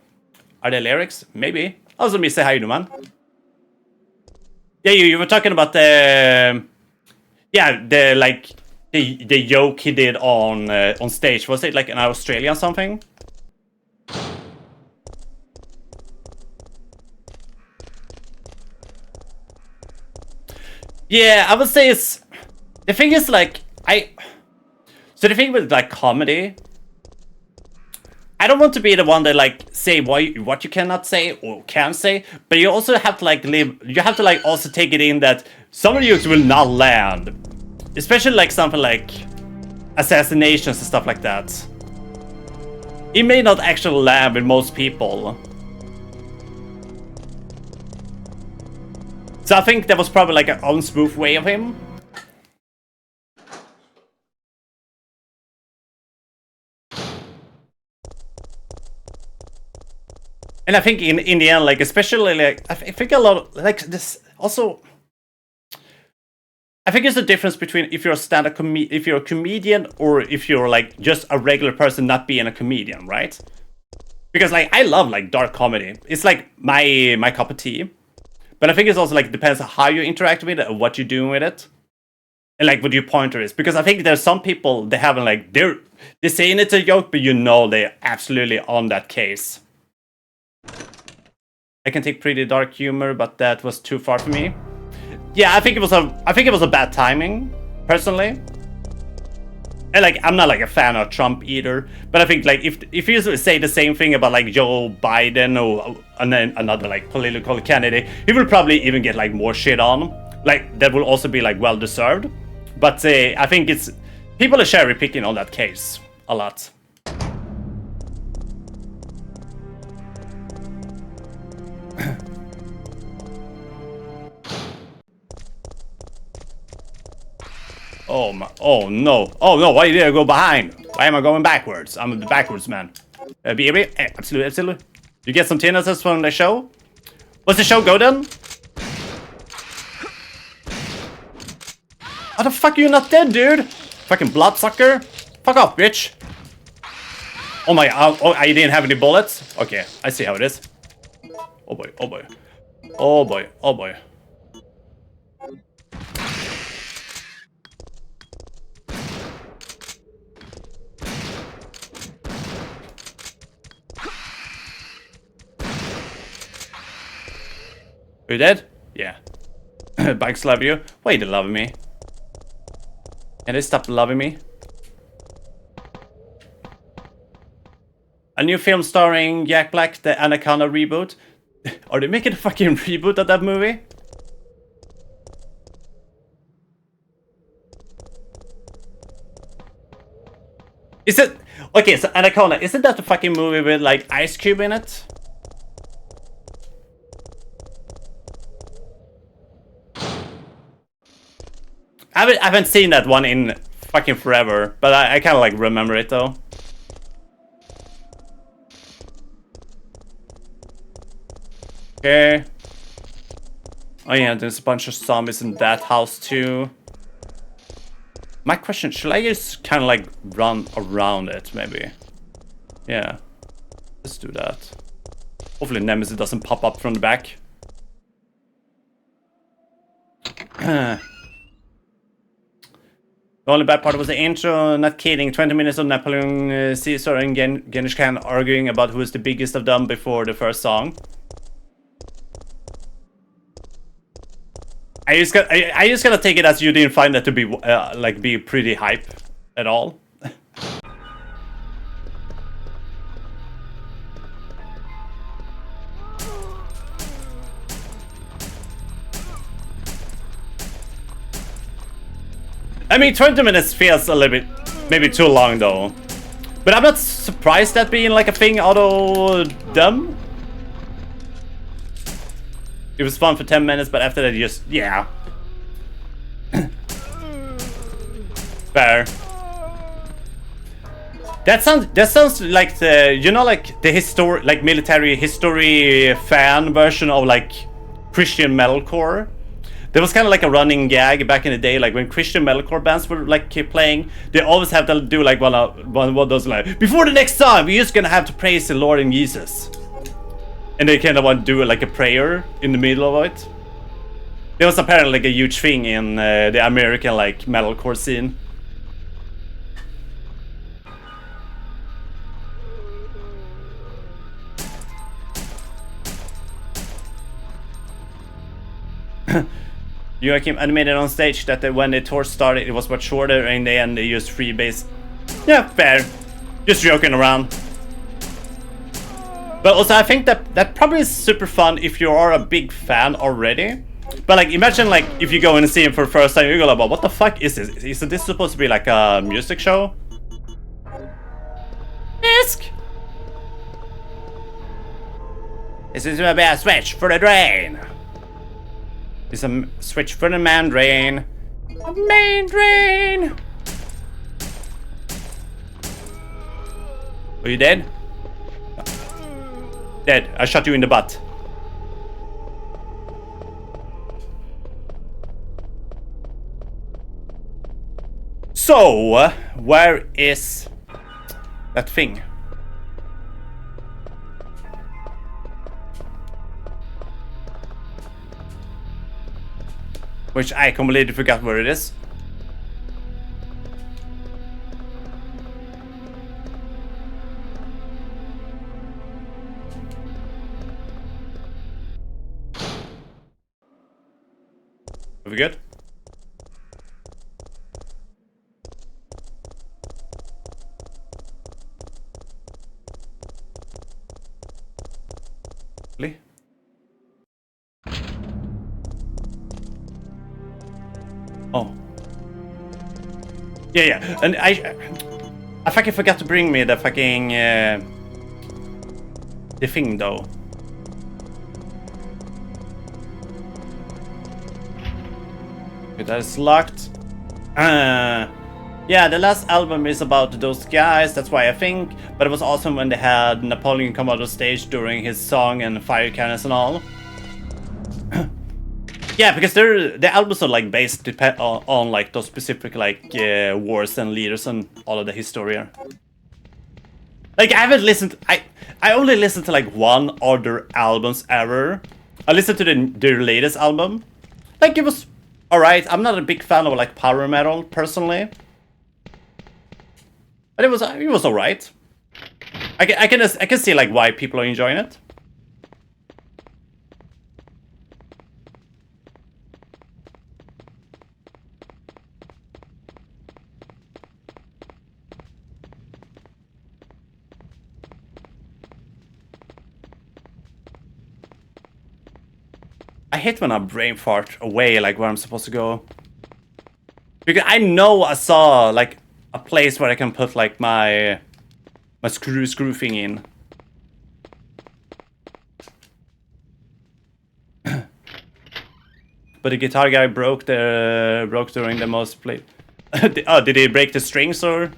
Are there lyrics? Maybe. Also, me say hi, man. Yeah, you were talking about the... Yeah, the joke he did on stage. Was it like in Australia or something? Yeah, I would say it's... The thing is, like, So the thing with, like, comedy... I don't want to be the one that, like, say what you cannot say or can say, but you also have to, like, You have to, like, also take it in that some of jokes will not land. Especially, like, something like assassinations and stuff like that. It may not actually land with most people. So I think that was probably like an unsmooth way of him. And I think in the end, like, especially, like, I think a lot of, like, this also... I think it's the difference between if you're if you're a comedian or if you're, like, just a regular person not being a comedian, right? Because, like, I love, like, dark comedy. It's, like, my cup of tea. But I think it's also, like, depends on how you interact with it and what you're doing with it. And, like, what your pointer is. Because I think there's some people, they haven't, like, they're saying it's a joke, but you know they're absolutely on that case. I can take pretty dark humor, but that was too far for me. Yeah, I think it was a bad timing, personally. And, like, I'm not, like, a fan of Trump either, but I think, like, if you say the same thing about, like, Joe Biden or another, like, political candidate, he will probably even get, like, more shit on. Like, that will also be, like, well deserved. But I think it's people are cherry picking on that case a lot. Oh no, why did I go behind? Why am I going backwards? I'm the backwards man. Baby, absolutely. You get some tinnitus from the show? What's the show go then? How the fuck are you not dead, dude? Fucking bloodsucker. Fuck off, bitch. Oh my, I didn't have any bullets? Okay, I see how it is. Oh boy. Are you dead? Yeah. Bugs love you. Why they love me? Can they stop loving me? A new film starring Jack Black, the Anaconda reboot. Are they making a fucking reboot of that movie? Is it... Okay, so Anaconda, isn't that the fucking movie with, like, Ice Cube in it? I haven't seen that one in fucking forever, but I kind of, like, remember it, though. Okay. Oh yeah, there's a bunch of zombies in that house too. My question, should I just kind of like run around it maybe? Yeah. Let's do that. Hopefully Nemesis doesn't pop up from the back. The only bad part was the intro, not kidding. 20 minutes of Napoleon Caesar and Genghis Khan arguing about who is the biggest of them before the first song. I just gotta take it as you didn't find that to be like be pretty hype at all. I mean, 20 minutes feels a little bit maybe too long though. But I'm not surprised that being like a thing out of them. It was fun for 10 minutes, but after that, just yeah. Fair. That sounds like the, you know, like the like military history fan version of like Christian metalcore. There was kind of like a running gag back in the day, like when Christian metalcore bands were like keep playing, they always have to do like one of those like, before the next song, we're just gonna have to praise the Lord and Jesus. And they kind of want to do like a prayer in the middle of it. There was apparently like a huge thing in the American like metalcore scene. Joachim animated on stage that when the tour started it was much shorter, and in the end they used freebase. Yeah, fair. Just joking around. But also I think that probably is super fun if you are a big fan already. But like imagine like if you go and see him for the first time, you go like, what the fuck is this? Isn't this supposed to be like a music show? Isk! This is gonna be a switch for the drain. It's a switch for the main drain. A main drain! Are you dead? Dead. I shot you in the butt. So, where is that thing? Which I completely forgot where it is. Are we good? Really? Oh. Yeah. And I fucking forgot to bring me the fucking the thing though. Okay, that is locked. Yeah, the last album is about those guys, that's why I think. But it was awesome when they had Napoleon come out on stage during his song and fire cannons and all. Yeah, because the albums are like based on like those specific like wars and leaders and all of the history. Like I haven't listened. I only listened to like one or their albums ever. I listened to their latest album. Like it was alright. I'm not a big fan of like power metal personally, but it was alright. I can see like why people are enjoying it. I hate when I brain fart away, like where I'm supposed to go. Because I know I saw like a place where I can put like my screw thing in. But the guitar guy broke during the most play. Oh, did he break the strings or?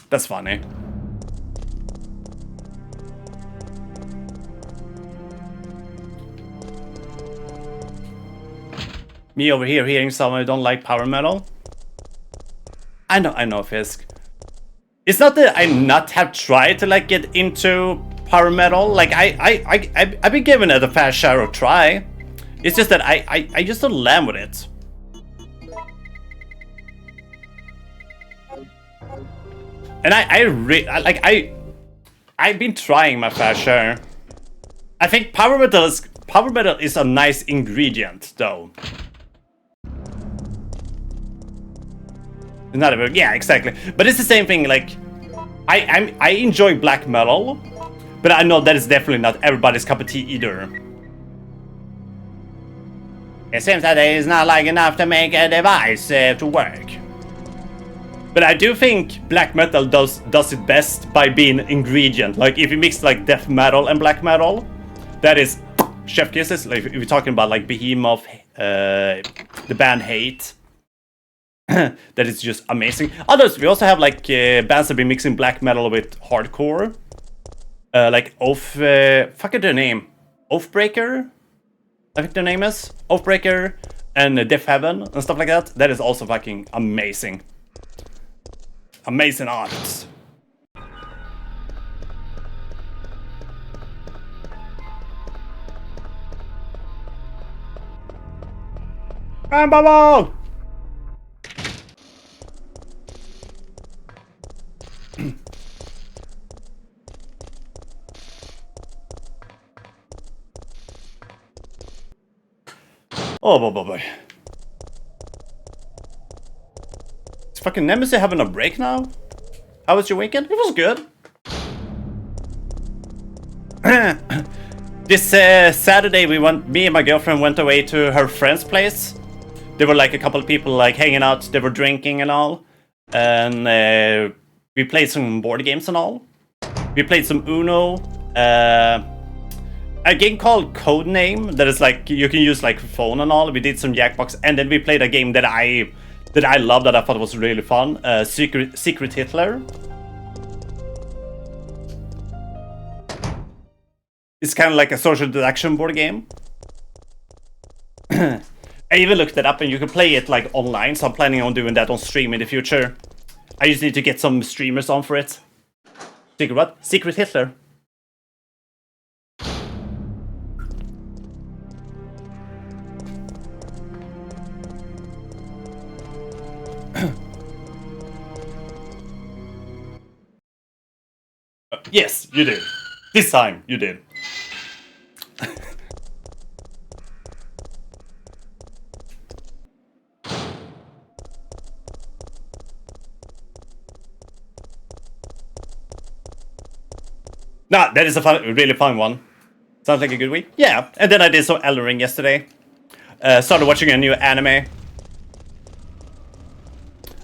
That's funny. Me over here hearing someone who don't like power metal. I know, Fisk. It's not that I not have tried to like get into power metal. Like I've been giving it a fair share of try. It's just that I just don't land with it. And I've been trying my fair share. I think power metal is a nice ingredient though. Not a, yeah, exactly. But it's the same thing. Like, I enjoy black metal, but I know that is definitely not everybody's cup of tea either. It seems that it is not like enough to make a device to work. But I do think black metal does it best by being an ingredient. Like if you mix like death metal and black metal, that is chef kisses. Like if you're talking about like Behemoth, the band Hate. That is just amazing. Others, we also have like bands that be mixing black metal with hardcore. Like fuck their name. Oathbreaker? I think their name is. Oathbreaker and Death Heaven and stuff like that. That is also fucking amazing. Amazing artists. Bubble! Oh boy. Is fucking Nemesis having a break now? How was your weekend? It was good. This Saturday me and my girlfriend went away to her friend's place. There were like a couple of people like hanging out, they were drinking and all. And we played some board games and all. We played some Uno. A game called Codename that is like you can use like phone and all. We did some Jackbox, and then we played a game that I loved, that I thought was really fun. Secret Hitler. It's kind of like a social deduction board game. I even looked it up, and you can play it like online. So I'm planning on doing that on stream in the future. I just need to get some streamers on for it. Secret what? Secret Hitler. Yes, you did. This time, you did. Nah, that is a really fun one. Sounds like a good week. Yeah, and then I did some Elden Ring yesterday. Started watching a new anime. And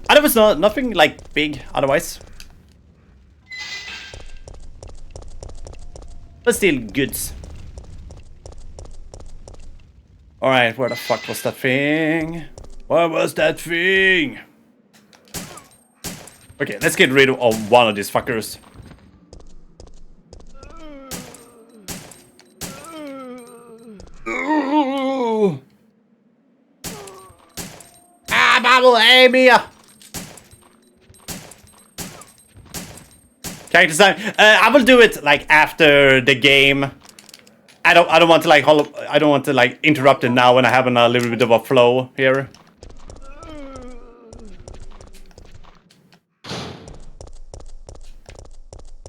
it was nothing like big otherwise. But still goods. Alright, where the fuck was that thing? Where was that thing? Okay, let's get rid of one of these fuckers. Ah, bubble, hey, Mia! Character design. I will do it like after the game. I don't want to like interrupt it now when I have a little bit of a flow here.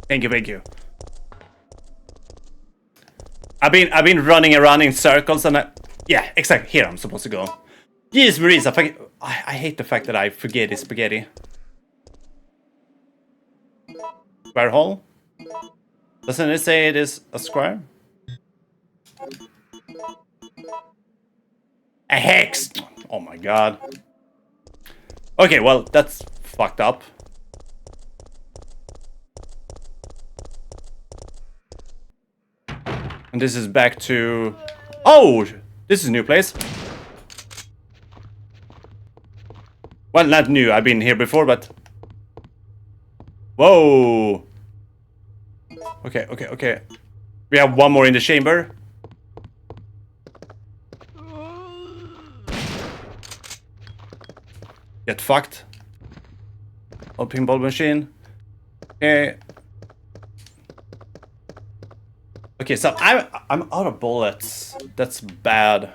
Thank you. I've been running around in circles and yeah, exactly. Here I'm supposed to go. Jeez, Marisa, I hate the fact that I forget it's spaghetti. Square hole? Doesn't it say it is a square? A hex! Oh my god. Okay, well, that's fucked up. And this is back to... Oh! This is a new place. Well, not new. I've been here before, but... Whoa. Okay, okay, okay. We have one more in the chamber. Get fucked. Oh, pinball machine. Okay. Okay, so I'm out of bullets. That's bad.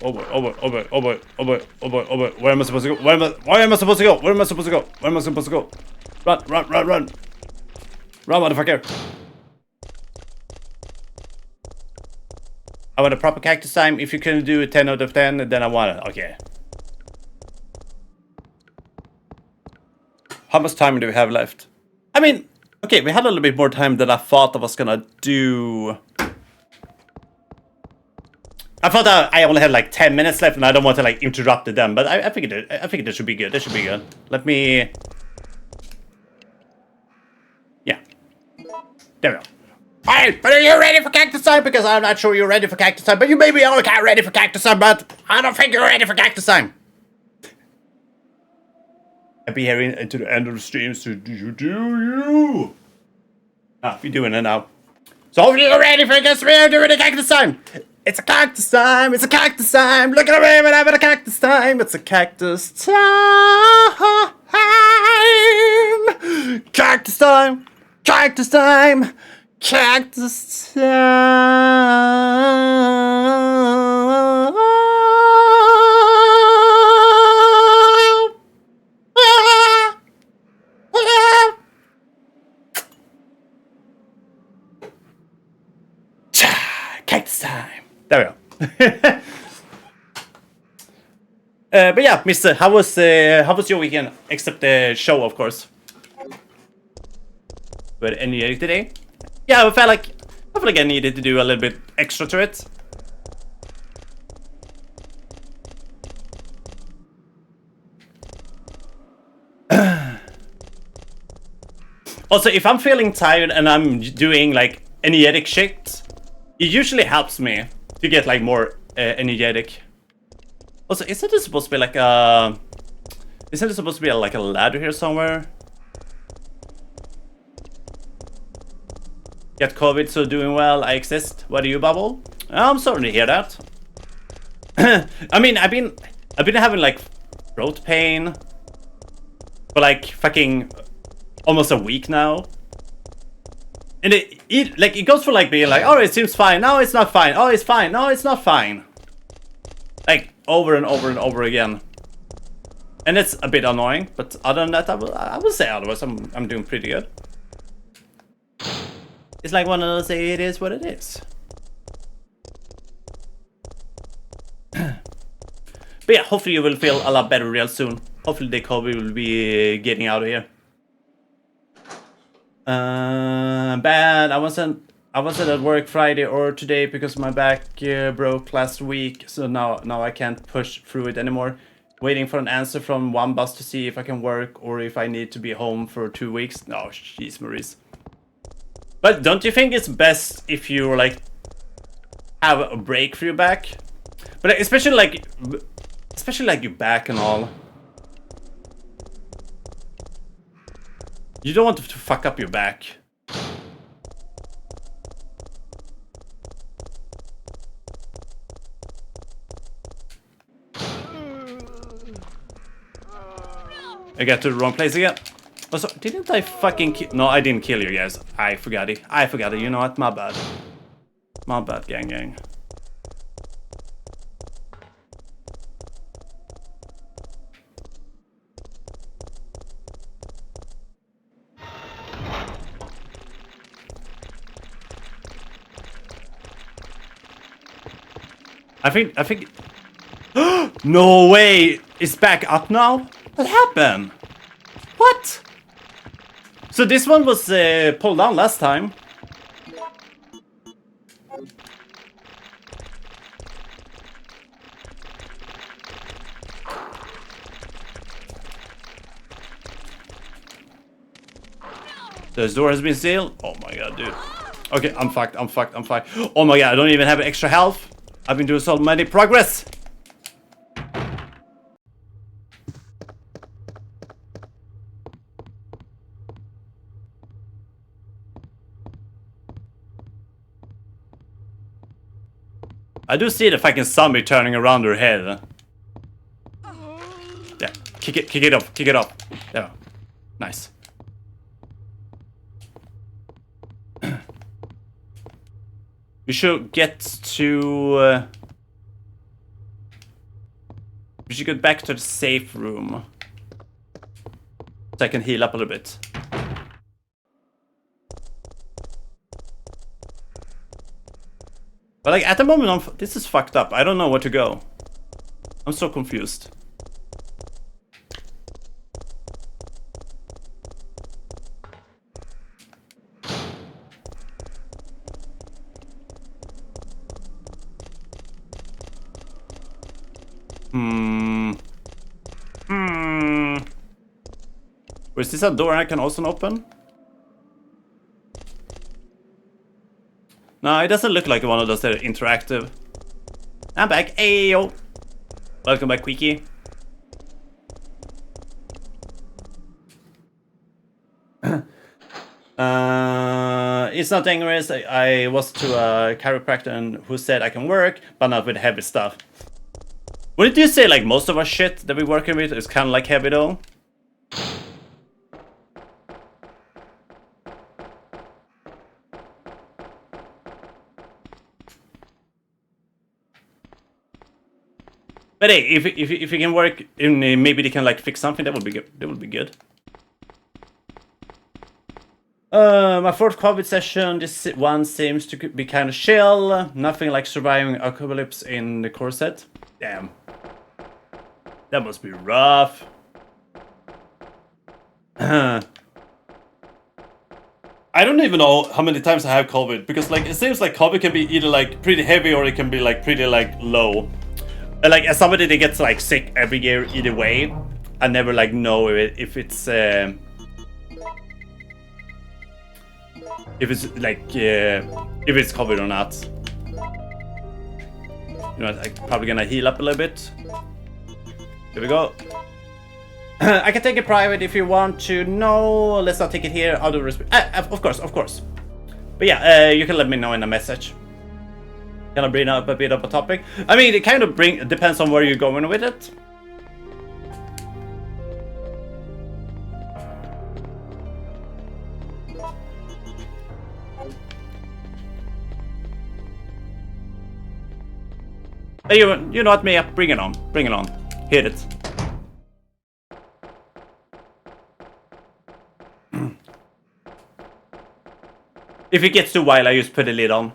Oh boy, oh boy, oh boy, oh boy, oh boy, oh boy, oh boy. Where am I supposed to go? Why am I supposed to go? Where am I supposed to go? Where am I supposed to go? Run, run, run, run. Run, motherfucker. I want a proper cactus time. If you can do a 10 out of 10, then I want it. Okay. How much time do we have left? I mean, okay, we had a little bit more time than I thought I was gonna do. I thought I only had like 10 minutes left, and I don't want to like interrupt them. But I think it should be good. That should be good. Let me. Yeah. There we go. Alright, but are you ready for cactus time? Because I'm not sure you're ready for cactus time. But you may be all ready for cactus time, but I don't think you're ready for cactus time. I'll be here into the end of the stream, so do you? Ah, we're doing it now. So hopefully you're ready for cactus time. We're doing the cactus time. It's a cactus time. It's a cactus time. Look at me when I'm at a cactus time. It's a cactus time. Cactus time. Cactus time. Cactus time. Cactus time. There we go. But yeah, Mister, how was your weekend? Except the show, of course. But energetic today? Yeah, I felt like I needed to do a little bit extra to it. Also, if I'm feeling tired and I'm doing like energetic shit, it usually helps me to get like more energetic. Also, isn't it supposed to be like a? Isn't it supposed to be like a ladder here somewhere? Get COVID, so doing well. I exist. What do you, Bubble? I'm sorry to hear that. I mean, I've been having like throat pain for like fucking almost a week now. And it goes for like being like, oh, it seems fine. No, it's not fine. Oh, it's fine. No, it's not fine. Like over and over and over again. And it's a bit annoying, but other than that, I will say otherwise I'm doing pretty good. It's like one of those, it is what it is. But yeah, hopefully you will feel a lot better real soon. Hopefully the COVID will be getting out of here. Bad. I wasn't at work Friday or today because my back broke last week. So now I can't push through it anymore. Waiting for an answer from one bus to see if I can work or if I need to be home for 2 weeks. No, jeez, Maurice. But don't you think it's best if you like have a break for your back? But especially like your back and all. You don't want to fuck up your back. I got to the wrong place again. Also, didn't I fucking kill? No, I didn't kill you guys. I forgot it. You know what? My bad. My bad, gang. I think. No way! It's back up now? What happened? What? So this one was pulled down last time. This door has been sealed. Oh my god, dude. Okay, I'm fucked. Oh my god, I don't even have extra health. I've been doing so many progress. I do see the fucking zombie turning around her head. Yeah, kick it off, kick it off. There. Nice. We should get to... we should get back to the safe room. So I can heal up a little bit. But like at the moment, this is fucked up. I don't know where to go. I'm so confused. Is this a door I can also open? No, it doesn't look like one of those that are interactive. I'm back. Ayo. Welcome back, Quickie. It's not dangerous. I was to a chiropractor and who said I can work, but not with heavy stuff. Wouldn't you say like most of our shit that we're working with is kind of like heavy though? But hey, if you can work in, maybe they can like fix something. That would be good. That would be good. My fourth COVID session. This one seems to be kind of chill. Nothing like surviving apocalypse in the corset. Damn, that must be rough. I don't even know how many times I have COVID because like it seems like COVID can be either like pretty heavy or it can be like pretty like low. Like as somebody that gets like sick every year either way, I never like know if it's like if it's COVID or not. You know, I'm probably gonna heal up a little bit. Here we go. I can take it private if you want to. No, let's not take it here. I'll do of course. But yeah, you can let me know in a message. Can I bring up a bit of a topic? I mean, it kind of depends on where you're going with it. Hey, you know what, Mia? Bring it on. Bring it on. Hit it. If it gets too wild, I just put the lid on.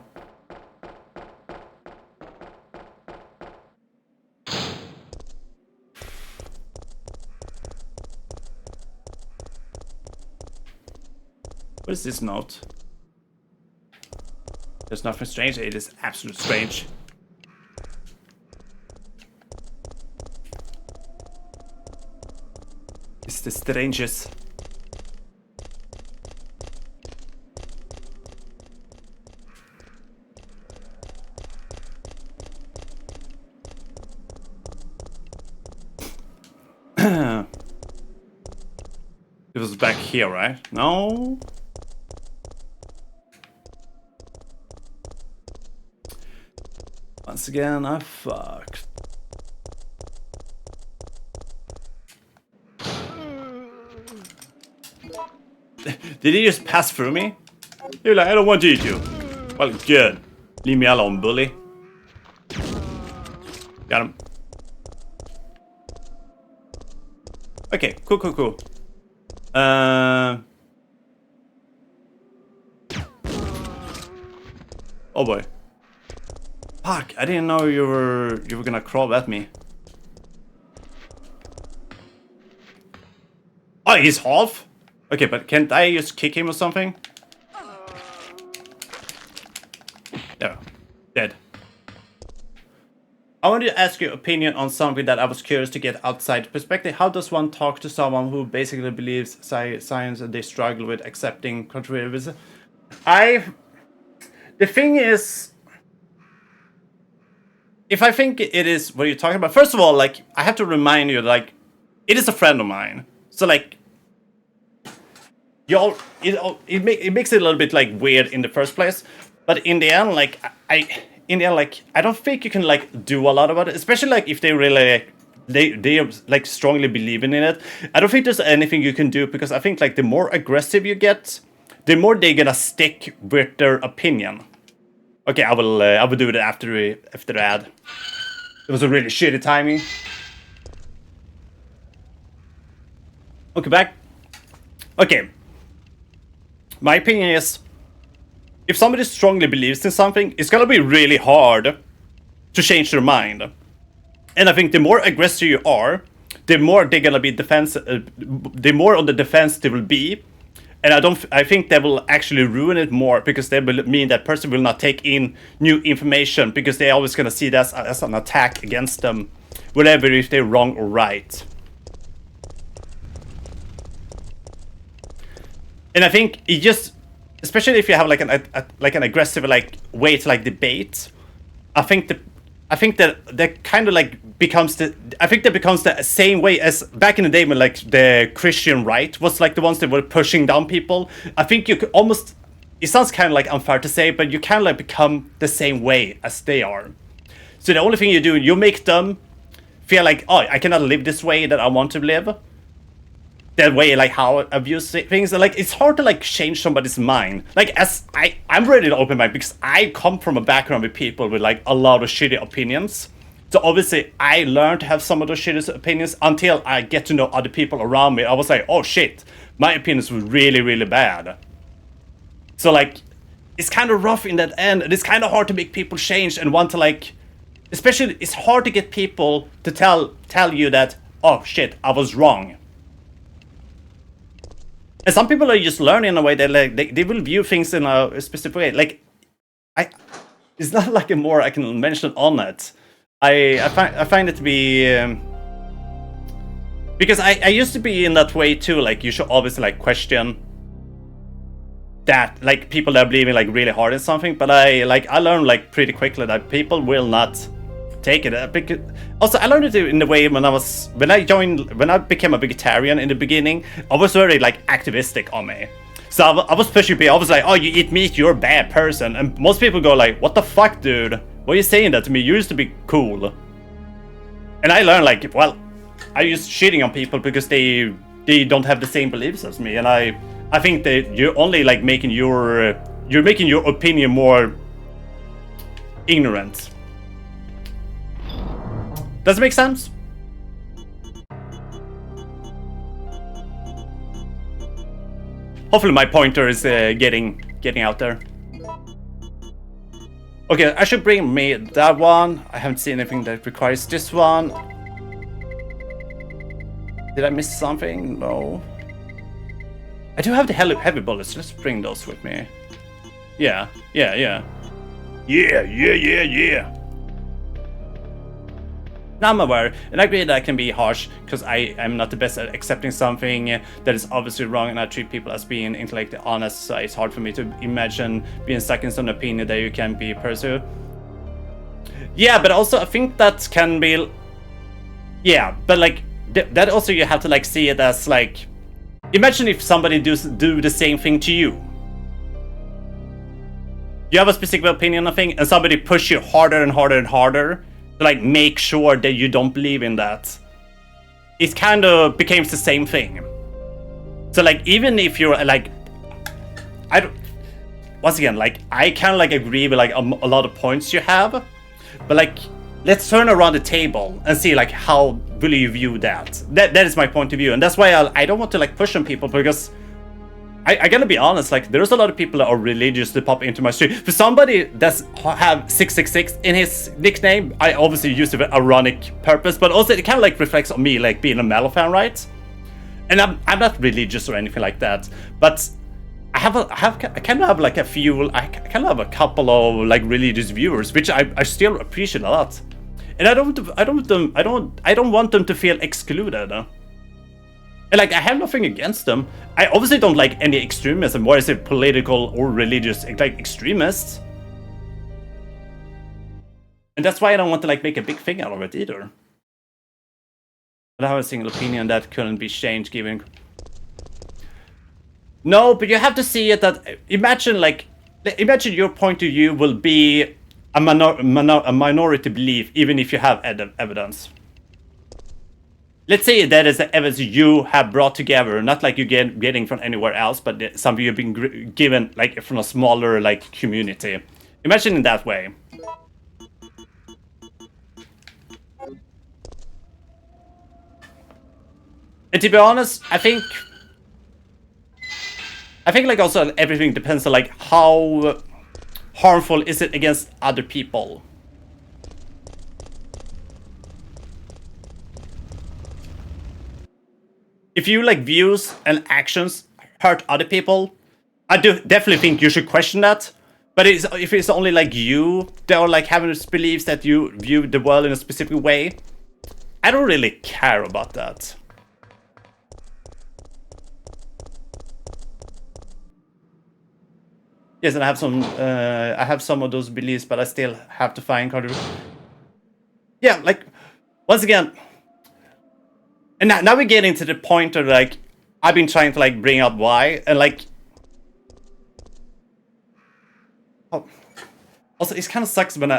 What is this note? There's nothing strange. It is absolutely strange. It's the strangest. It was back here, right? No? Once again, I fucked. Did he just pass through me? You're like, I don't want to eat you. Well, good. Leave me alone, bully. Got him. Okay, cool. Oh boy. Fuck, I didn't know you were gonna crawl at me. Oh, he's half? Okay, but can't I just kick him or something? There. Dead. I want to ask your opinion on something that I was curious to get outside perspective. How does one talk to someone who basically believes science and they struggle with accepting controversy? The thing is, if I think it is what you're talking about, first of all, like, I have to remind you, like, it is a friend of mine. So, like, it makes it a little bit, like, weird in the first place. But in the end, like, in the end, like, I don't think you can like do a lot about it, especially like if they really like, they like strongly believe in it. I don't think there's anything you can do, because I think like the more aggressive you get, the more they're gonna stick with their opinion. Okay, I will do that after the ad. It was a really shitty timing. Okay, back. Okay. My opinion is, if somebody strongly believes in something, it's gonna be really hard to change their mind. And I think the more aggressive you are, the more they're gonna be the more on the defense they will be. And I think they will actually ruin it more, because they will mean that person will not take in new information, because they're always gonna see that as an attack against them, whatever if they're wrong or right. And I think it just, especially if you have like an aggressive like way to like debate, I think that kind of like becomes the same way as back in the day when like the Christian right was like the ones that were pushing down people. I think you could almost, it sounds kind of like unfair to say, but you kind of like become the same way as they are. So the only thing you do, you make them feel like, oh, I cannot live this way that I want to live. That way, like how I view things, like it's hard to like change somebody's mind. Like as I'm ready to open mind, because I come from a background with people with like a lot of shitty opinions. So obviously I learned to have some of those shitty opinions until I get to know other people around me. I was like, oh shit, my opinions were really, really bad. So like, it's kind of rough in that end. It's kind of hard to make people change and want to like, especially it's hard to get people to tell you that, oh shit, I was wrong. And some people are just learning in a way that like they will view things in a specific way. Like, it's not like a more I can mention on it. I find it to be because I used to be in that way too. Like you should always like question that, like people that are believing like really hard in something. But I learned like pretty quickly that people will not take it. Because also I learned it in the way when I became a vegetarian in the beginning, I was very like activistic on me. So I was pushing people. I was like, oh, you eat meat, you're a bad person. And most people go like, what the fuck, dude? Why are you saying that to me? You used to be cool. And I learned like, well, I used shitting on people because they don't have the same beliefs as me. And I think that you're only like making your opinion more ignorant. Does it make sense? Hopefully my pointer is getting out there. Okay, I should bring me that one. I haven't seen anything that requires this one. Did I miss something? No. I do have the heavy bullets. Let's bring those with me. Yeah. Now I'm aware, and I agree that I can be harsh because I am not the best at accepting something that is obviously wrong, and I treat people as being intellectually honest, so it's hard for me to imagine being stuck in some opinion that you can be pursue. Yeah, but also I think that can be... Yeah, but like, that also you have to like see it as like... Imagine if somebody do the same thing to you. You have a specific opinion on a thing, and somebody push you harder and harder and harder, like make sure that you don't believe in that. It kind of becomes the same thing. So like even if you're like, once again, like I kind of like agree with like a lot of points you have, but like let's turn around the table and see like how will you view that. That is my point of view, and that's why I don't want to like push on people, because I gotta be honest, like there's a lot of people that are religious that pop into my stream. For somebody that's have 666 in his nickname, I obviously use it for ironic purpose, but also it kind of like reflects on me like being a Mellow fan, right? And I'm not religious or anything like that, but I kind of have like a few, I kind of have a couple of like religious viewers, which I still appreciate a lot, and I don't want them to feel excluded. And like, I have nothing against them. I obviously don't like any extremism, whether it's political or religious, like extremists. And that's why I don't want to like make a big thing out of it either. I have a single opinion that couldn't be changed given... No, but you have to see it that... Imagine your point of view will be a minority belief, even if you have evidence. Let's say that is the evidence you have brought together, not like you're getting from anywhere else, but something you've been given like from a smaller like community. Imagine in that way. And to be honest, I think like also everything depends on like how harmful is it against other people. If you like views and actions hurt other people, I do definitely think you should question that. But if it's only like you that are like having these beliefs that you view the world in a specific way, I don't really care about that. Yes, and I have some of those beliefs, but I still have to find yeah, like once again. And now we're getting to the point of like I've been trying to like bring up why, and like also it kind of sucks when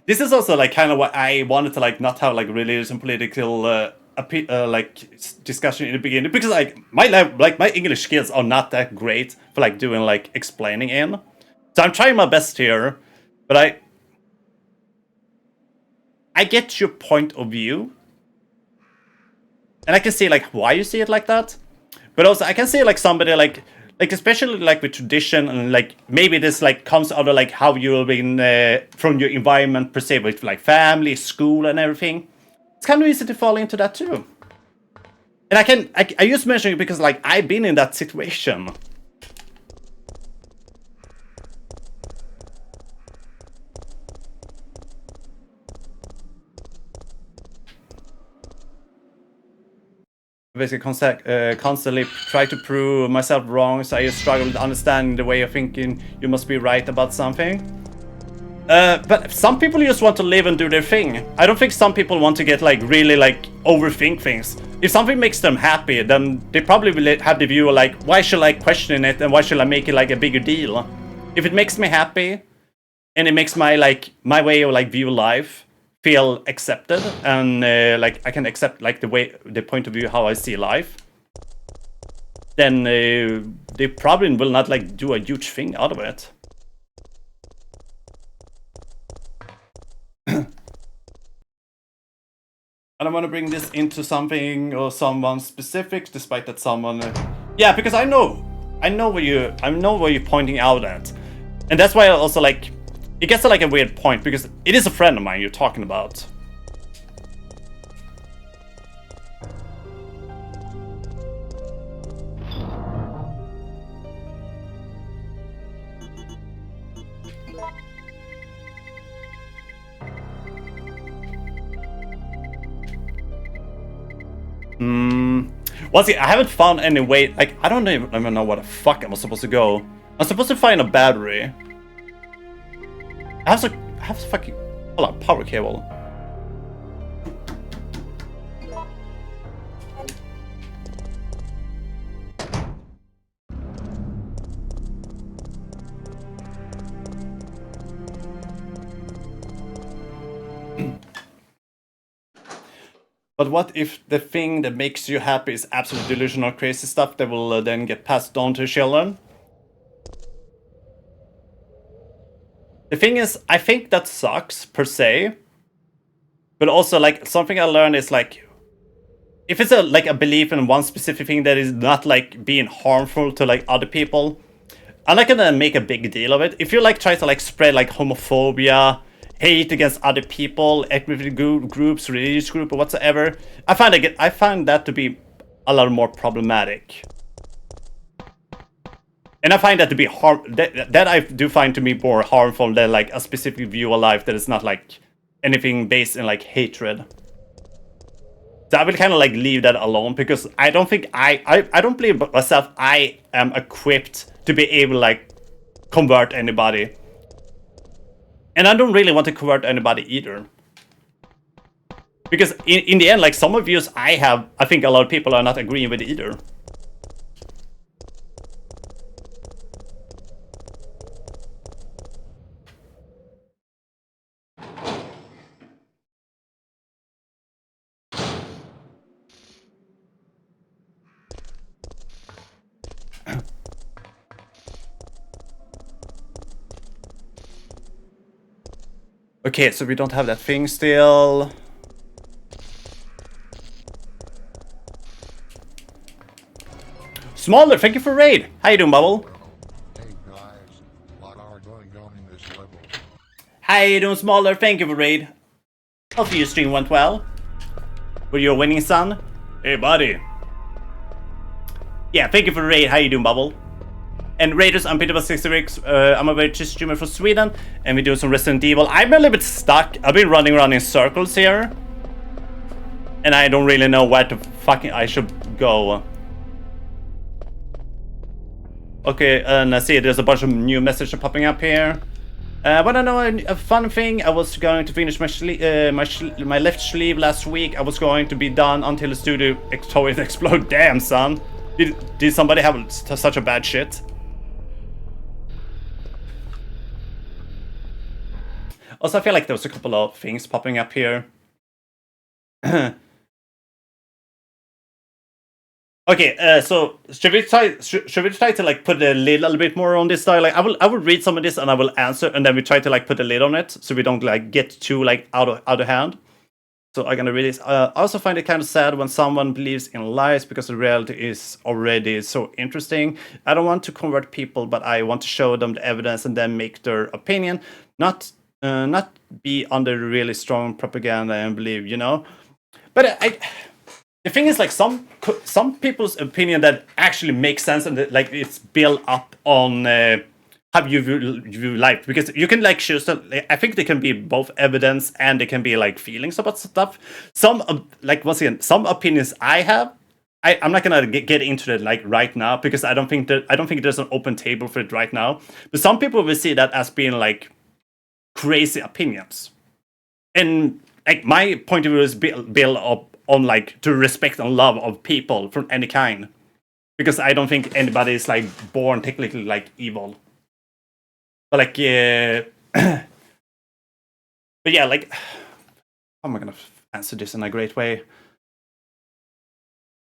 this is also like kind of what I wanted to like not have like religious and political like discussion in the beginning, because like my English skills are not that great for like doing like explaining in. So I'm trying my best here, but I get your point of view. And I can see like why you see it like that, but also I can see like somebody like especially like with tradition, and like maybe this like comes out of like how you've been from your environment per se, with like family, school, and everything. It's kind of easy to fall into that too. And I just mention it because like I've been in that situation. Basically constantly try to prove myself wrong, so I just struggle with understanding the way of thinking you must be right about something. But some people just want to live and do their thing. I don't think some people want to get like really like overthink things. If something makes them happy, then they probably will have the view of like, why should I question it and why should I make it like a bigger deal? If it makes me happy and it makes my way of like view life feel accepted, and like I can accept like the point of view how I see life, then they probably will not like do a huge thing out of it. I don't want to bring this into something or someone specific, despite that someone yeah, because I know what you're pointing out at, and that's why I also like it gets to like a weird point, because it is a friend of mine you're talking about. Once again, I haven't found any way, like I don't even know what the fuck I'm supposed to go. I'm supposed to find a battery. I have to fucking... Hold on, power cable. But what if the thing that makes you happy is absolute delusional crazy stuff that will then get passed on to children? The thing is, I think that sucks per se, but also like something I learned is like, if it's like a belief in one specific thing that is not like being harmful to like other people, I'm not gonna make a big deal of it. If you like try to like spread like homophobia, hate against other people, ethnic groups, religious group, or whatsoever, I find that to be a lot more problematic. And I find that to be that I do find to be more harmful than like a specific view of life that is not like anything based in like hatred. So I will kind of like leave that alone, because I don't think I don't believe myself I am equipped to be able to like convert anybody. And I don't really want to convert anybody either. Because in the end, like some of views I have, I think a lot of people are not agreeing with either. Okay, so we don't have that thing still. Smaller, thank you for raid. How you doing, Bubble? Hey guys, what are going on in this level? How you doing, Smaller? Thank you for raid. Hopefully your stream went well. Were you winning, son? Hey, buddy. Yeah, thank you for the raid. How you doing, Bubble? And Raiders, I'm Peter66. I'm a Twitch streamer from Sweden, and we do some Resident Evil. I'm a little bit stuck. I've been running around in circles here, and I don't really know where to fucking I should go. Okay, and I see there's a bunch of new messages popping up here. But I know a fun thing. I was going to finish my left sleeve last week. I was going to be done until the studio toys explode. Damn, son. Did somebody have such a bad shit? Also, I feel like there was a couple of things popping up here. Okay, so should we try to like put a little bit more on this dialogue? I will read some of this and I will answer, and then we try to like put a lid on it so we don't like get too like out of hand. So I'm gonna read this. I also find it kind of sad when someone believes in lies because the reality is already so interesting. I don't want to convert people, but I want to show them the evidence and then make their opinion, not be under really strong propaganda and believe, you know. But the thing is, like some people's opinion that actually makes sense and that, like it's built up on how you view life, because you can like choose to, I think they can be both evidence and they can be like feelings about stuff. Some like once again, some opinions I have, I'm not gonna get into it like right now because I don't think there's an open table for it right now. But some people will see that as being like crazy opinions, and like my point of view is built up on like to respect and love of people from any kind, because I don't think anybody is like born technically like evil. But like but yeah, like how am I gonna answer this in a great way?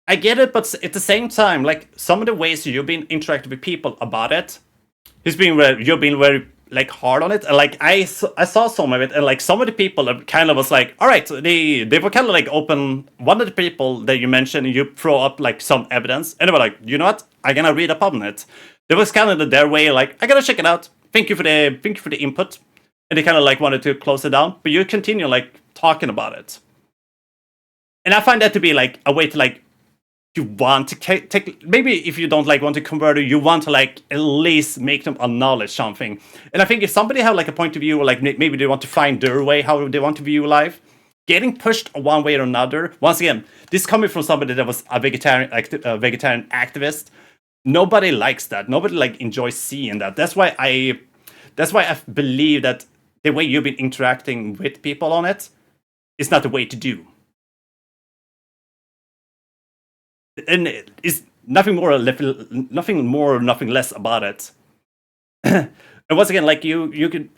I get it, but at the same time, like some of the ways you've been interacting with people about it, you've been very like hard on it, and like I saw some of it, and like some of the people kind of was like, all right, they were kind of like open. One of the people that you mentioned, you throw up like some evidence, and they were like, you know what, I'm gonna read up on it. There was kind of their way, like I gotta check it out. Thank you for the input, and they kind of like wanted to close it down, but you continue like talking about it, and I find that to be like a way to like. You want to take, maybe if you don't like want to convert it, you want to like at least make them acknowledge something. And I think if somebody have like a point of view, or like maybe they want to find their way how they want to view life, getting pushed one way or another. Once again, this coming from somebody that was a vegetarian activist. Nobody likes that. Nobody like enjoys seeing that. That's why I believe that the way you've been interacting with people on it is not the way to do. And it's nothing more, nothing less about it. And once again, like you can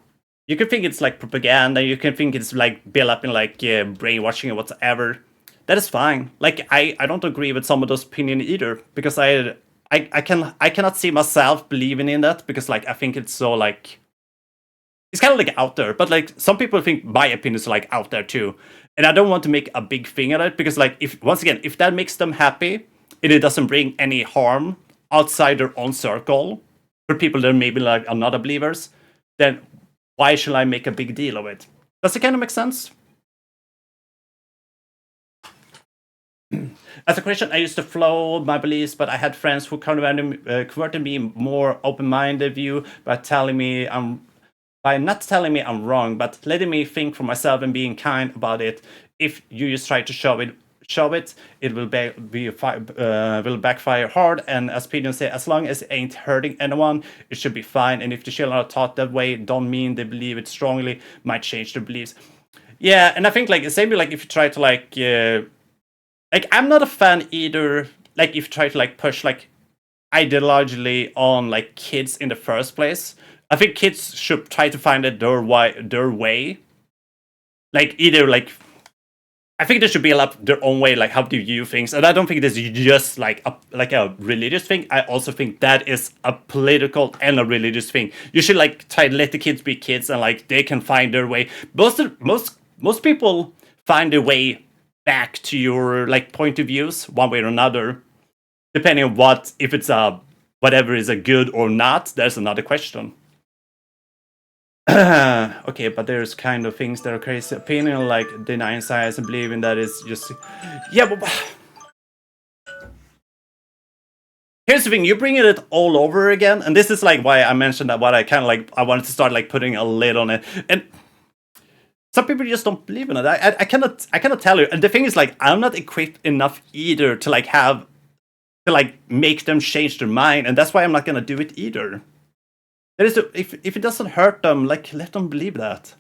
think it's like propaganda, you can think it's like built up in like brainwashing or whatever. That is fine. Like I don't agree with some of those opinions either, because I cannot see myself believing in that, because like I think it's so like it's kind of like out there. But like some people think my opinions are like out there too, and I don't want to make a big thing of it, because like if that makes them happy and it doesn't bring any harm outside their own circle for people that maybe like are not believers, then why should I make a big deal of it? Does it kind of make sense? As a Christian, I used to flow my beliefs, but I had friends who converted me more open-minded view by not telling me I'm wrong, but letting me think for myself and being kind about it. If you just try to show it, it will will backfire hard. And as Pigeon say, as long as it ain't hurting anyone, it should be fine. And if the children are taught that way, don't mean they believe it strongly, might change their beliefs. Yeah, and I think like same like if you try to like I'm not a fan either. Like if you try to like push like ideologically on like kids in the first place. I think kids should try to find their way. Like either like I think there should be a lot their own way, like how to view things, and I don't think this is just like a religious thing. I also think that is a political and a religious thing. You should like try to let the kids be kids, and like they can find their way. Most people find their way back to your like point of views one way or another, depending on what, if it's a whatever is a good or not. There's another question. Okay, but there's kind of things that are crazy. Opinion like denying science and believing that is just... Yeah, but... Here's the thing, you're bringing it all over again, and this is like why I mentioned that what I kind of like, I wanted to start like putting a lid on it, and some people just don't believe in it. I cannot tell you, and the thing is like, I'm not equipped enough either to like have, to like make them change their mind, and that's why I'm not gonna do it either. That is, if it doesn't hurt them, like, let them believe that.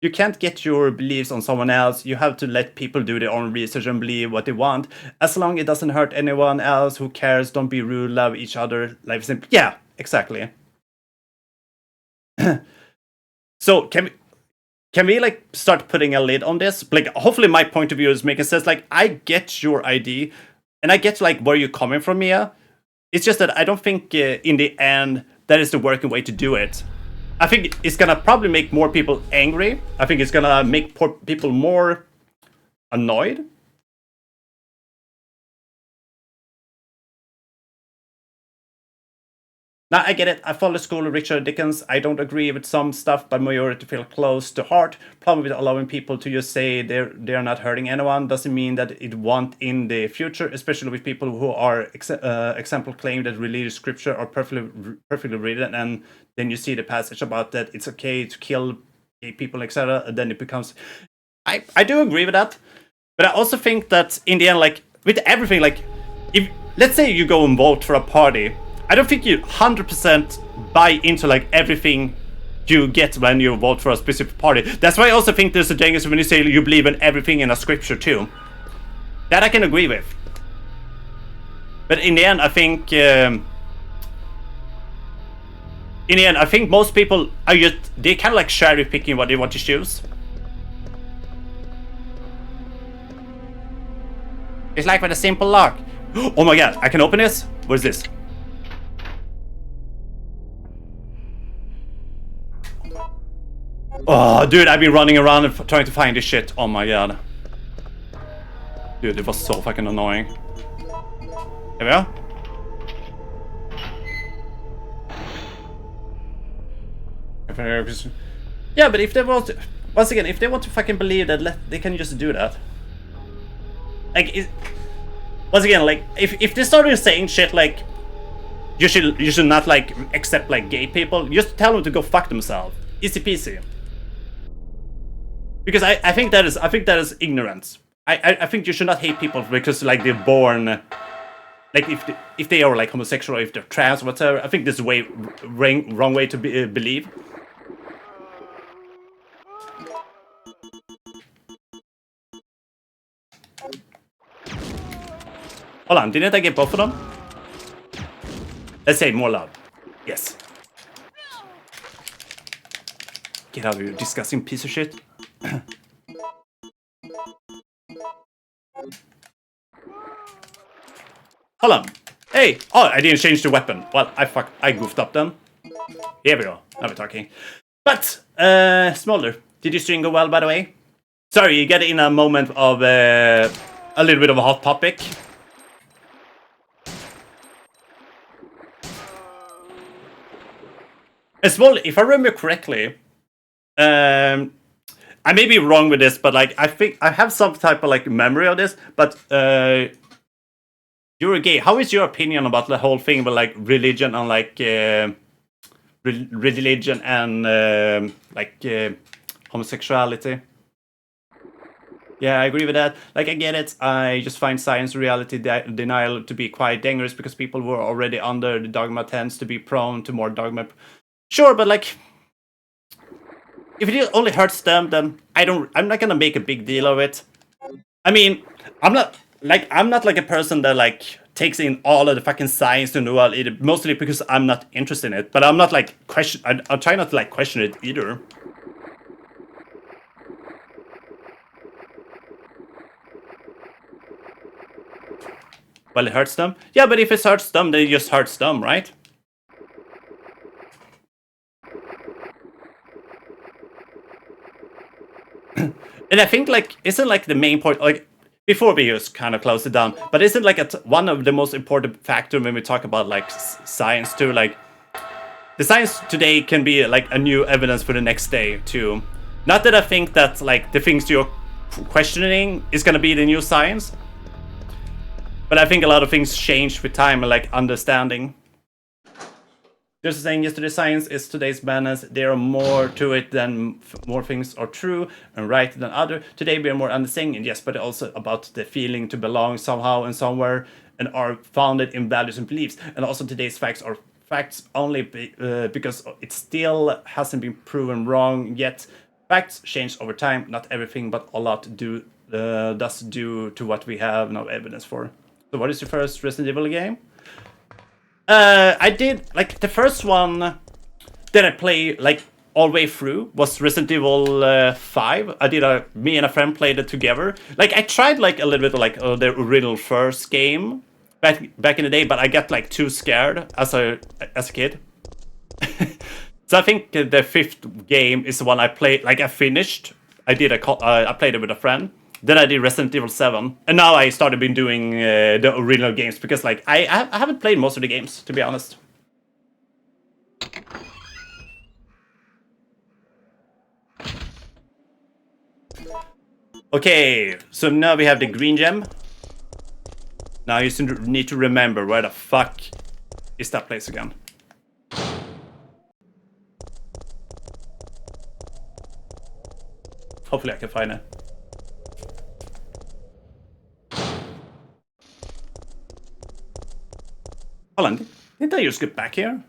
You can't get your beliefs on someone else. You have to let people do their own research and believe what they want. As long as it doesn't hurt anyone else, who cares? Don't be rude, love each other. Life is simple. Yeah, exactly. So, can we like start putting a lid on this? Like, hopefully my point of view is making sense. Like, I get your idea, and I get like where you're coming from, Mia. It's just that I don't think in the end that is the working way to do it. I think it's gonna probably make more people angry. I think it's gonna make people more annoyed. Now, I get it. I follow the school of Richard Dickens. I don't agree with some stuff, but majority feel close to heart. Problem with allowing people to just say they're not hurting anyone doesn't mean that it won't in the future, especially with people who are example claim that religious scripture are perfectly written, and then you see the passage about that it's okay to kill gay people, etc. And then it becomes... I do agree with that, but I also think that in the end, like with everything, like if let's say you go and vote for a party, I don't think you 100% buy into like everything you get when you vote for a specific party. That's why I also think there's a danger when you say you believe in everything in a scripture too. That I can agree with. But in the end, I think most people are they kind of like cherry picking what they want to choose. It's like with a simple lock. Oh my god, I can open this? What is this? Oh, dude, I've been running around and trying to find this shit. Oh my god. Dude, it was so fucking annoying. There we go. Yeah, but if they want to... Once again, if they want to fucking believe that, they can just do that. Like, once again, like, if they started saying shit like... You should not, like, accept, like, gay people, just tell them to go fuck themselves. Easy peasy. Because I think that is ignorance. I think you should not hate people because like they're born, like if they are like homosexual or if they're trans or whatever. I think this is wrong way to believe. Hold on, didn't I get both of them? Let's say more love. Yes. Get out of here, disgusting piece of shit. Hold on. Hey! Oh, I didn't change the weapon. Well, I goofed up then. Here we go. Now we're talking. But, Smolder, did your stream go well, by the way? Sorry, you get in a moment of a little bit of a hot topic. And Smolder, if I remember correctly, I may be wrong with this, but like I think I have some type of like memory of this. But you're gay. How is your opinion about the whole thing with like religion and like religion and homosexuality? Yeah, I agree with that. Like I get it. I just find science reality denial to be quite dangerous because people who are already under the dogma tends to be prone to more dogma. Sure, but like. If it only hurts them, then I'm not gonna make a big deal of it. I mean, I'm not like a person that like takes in all of the fucking science in the world either, mostly because I'm not interested in it. But I'm not like I'm trying not to like question it either. Well, it hurts them. Yeah, but if it hurts them, then it just hurts them, right? And I think, like, isn't like the main point, like, before we just kind of close it down, but isn't like one of the most important factor when we talk about like science too, like the science today can be like a new evidence for the next day too. Not that I think that like the things you're questioning is gonna be the new science, but I think a lot of things change with time and like understanding. Just saying, yesterday science is today's madness. There are more to it than more things are true and right than other. Today we are more understanding, yes, but also about the feeling to belong somehow and somewhere, and are founded in values and beliefs. And also today's facts are facts only because it still hasn't been proven wrong yet. Facts change over time. Not everything, but a lot does due to what we have no evidence for. So, what is your first Resident Evil game? I did, like, the first one that I played, like, all the way through was Resident Evil 5. Me and a friend played it together. Like, I tried, like, a little bit of, like, the original first game back in the day, but I got, like, too scared as a kid. So I think the fifth game is the one I played, like, I finished. I played it with a friend. Then I did Resident Evil 7, and now I started been doing the original games because, like, I haven't played most of the games, to be honest. Okay, so now we have the green gem. Now you need to remember where the fuck is that place again. Hopefully I can find it. Hold on, didn't I just get back here?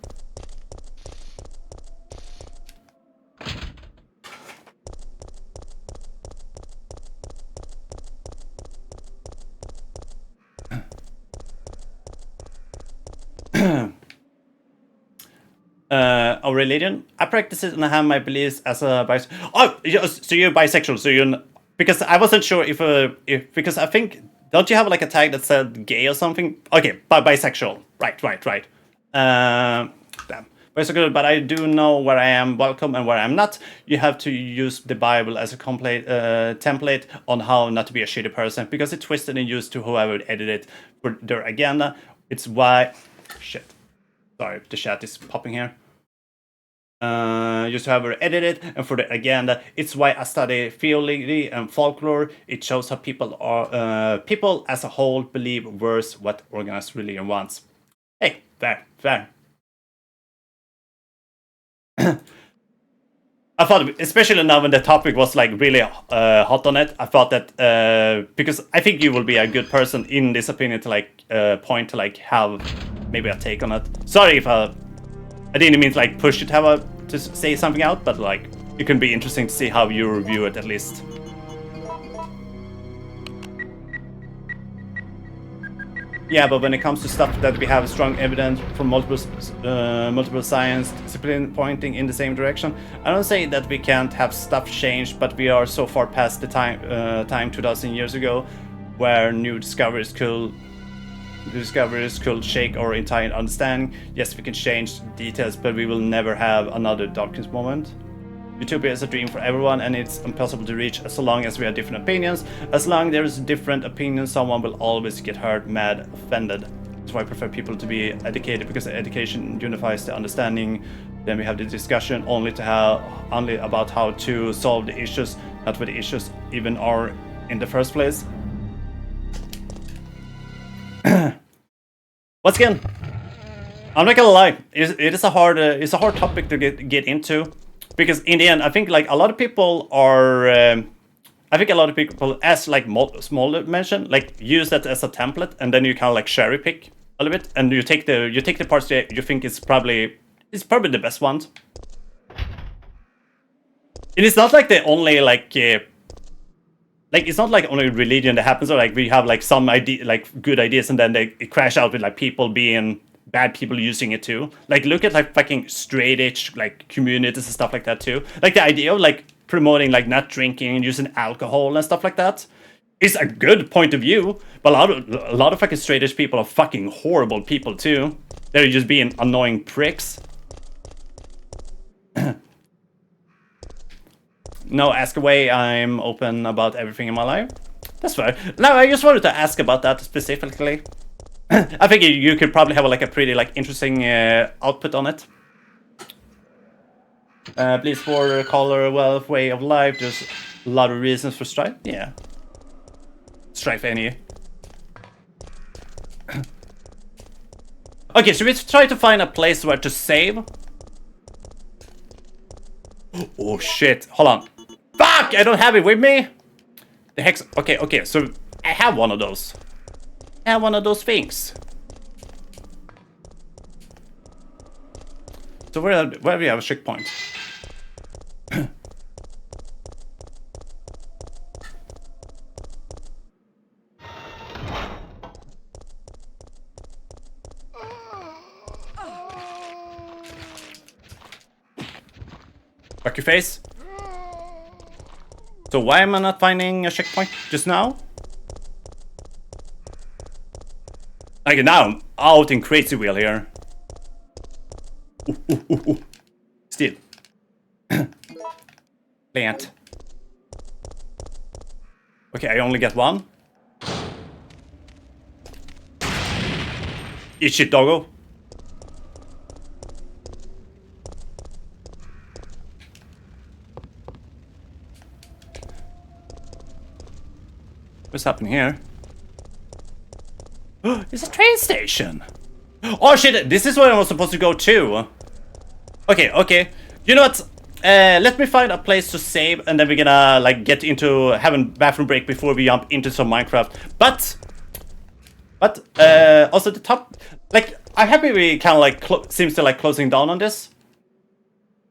Our religion? I practice it and I have my beliefs as a so you're bisexual, so you're because I wasn't sure if because I think, don't you have like a tag that said gay or something? Okay, bisexual. Right. Damn. Bisexual, but I do know where I am welcome and where I'm not. You have to use the Bible as a template on how not to be a shitty person, because it's twisted and used to whoever edited it for their agenda. It's why... Shit. Sorry, the chat is popping here. Just whoever edited it, and for the agenda. It's why I study theology and folklore. It shows how people as a whole believe versus what organized religion wants. Hey, fair. I thought, especially now when the topic was like really hot on it, I thought that because I think you will be a good person in this opinion to like point to like have maybe a take on it. Sorry if I didn't mean to like push you to say something out, but like it can be interesting to see how you review it at least. Yeah, but when it comes to stuff that we have strong evidence from multiple science discipline pointing in the same direction, I don't say that we can't have stuff changed, but we are so far past the time 2,000 years ago, where new discoveries could shake our entire understanding. Yes, we can change details, but we will never have another darkness moment. Utopia is a dream for everyone, and it's impossible to reach as long as we have different opinions. As long as there is different opinions, someone will always get hurt, mad, offended. That's why I prefer people to be educated, because education unifies the understanding. Then we have the discussion only about how to solve the issues, not what the issues even are in the first place. Once again, I'm not gonna lie, it is a hard topic to get into. Because in the end, I think like a lot of people are, as like Smolder mentioned, like use that as a template, and then you kind of like cherry pick a little bit, and you take the parts that you think is probably the best ones. And it's not like the only like it's not like only religion that happens, or like we have like some idea, like good ideas, and then they crash out with like people being bad people using it too. Like look at like fucking straight edge like communities and stuff like that too. Like the idea of like promoting like not drinking and using alcohol and stuff like that. It's a good point of view, but a lot of fucking straight edge people are fucking horrible people too. They're just being annoying pricks. No, ask away. I'm open about everything in my life. That's fair. No, I just wanted to ask about that specifically. I think you could probably have like a pretty like interesting output on it. Please for color, wealth, way of life. There's a lot of reasons for Strife. Yeah. Strafe Energy. Okay, should we try to find a place where to save? Oh shit, hold on. Fuck, I don't have it with me. The hex, okay, so I have one of those. I have one of those things. So where do we have a checkpoint? Fuck your face. So why am I not finding a checkpoint just now? Like now I'm out in crazy wheel here. Ooh. Still. Plant. Okay, I only get one. Eat shit, doggo. What's happening here? It's a train station! Oh shit, this is where I was supposed to go to. Okay. You know what? Let me find a place to save and then we're gonna like get into having bathroom break before we jump into some Minecraft. But also the top, like I'm happy we kind of like seems to like closing down on this.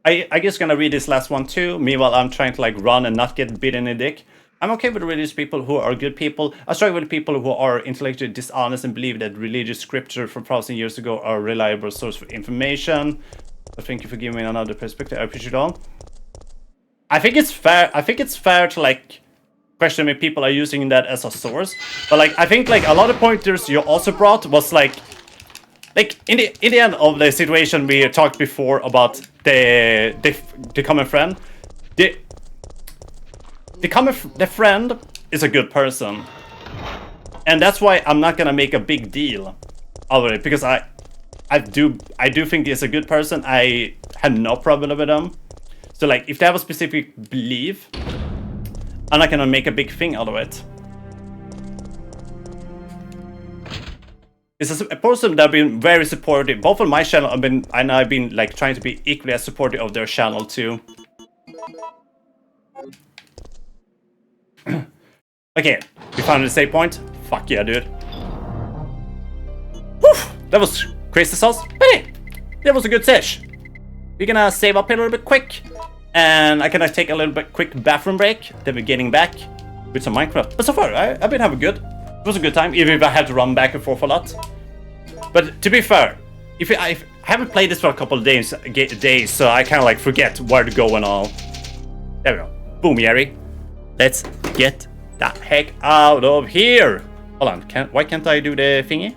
I just gonna read this last one too. Meanwhile, I'm trying to like run and not get bit in the dick. I'm okay with religious people who are good people. I struggle with people who are intellectually dishonest and believe that religious scripture from 1,000 years ago are a reliable source for information. So thank you for giving me another perspective. I appreciate it all. I think it's fair. I think it's fair to like question if people are using that as a source. But like I think like a lot of pointers you also brought was like in the end of the situation we talked before about the common friend. The friend is a good person, and that's why I'm not gonna make a big deal out of it because I do think he's a good person. I had no problem with him. So like if they have a specific belief, I'm not gonna make a big thing out of it. It's a person that have been very supportive, both on my channel and I've been like trying to be equally as supportive of their channel too. Okay, we found the save point. Fuck yeah, dude. Whew, that was crazy sauce. But hey, that was a good sesh. We're gonna save up here a little bit quick. And I can take a little bit quick bathroom break. Then we're getting back with some Minecraft. But so far, I've been having good. It was a good time, even if I had to run back and forth a lot. But to be fair, I haven't played this for a couple of days, so I kind of like forget where to go and all. There we go. Boom, Yeri. Let's get the heck out of here. Hold on, why can't I do the thingy?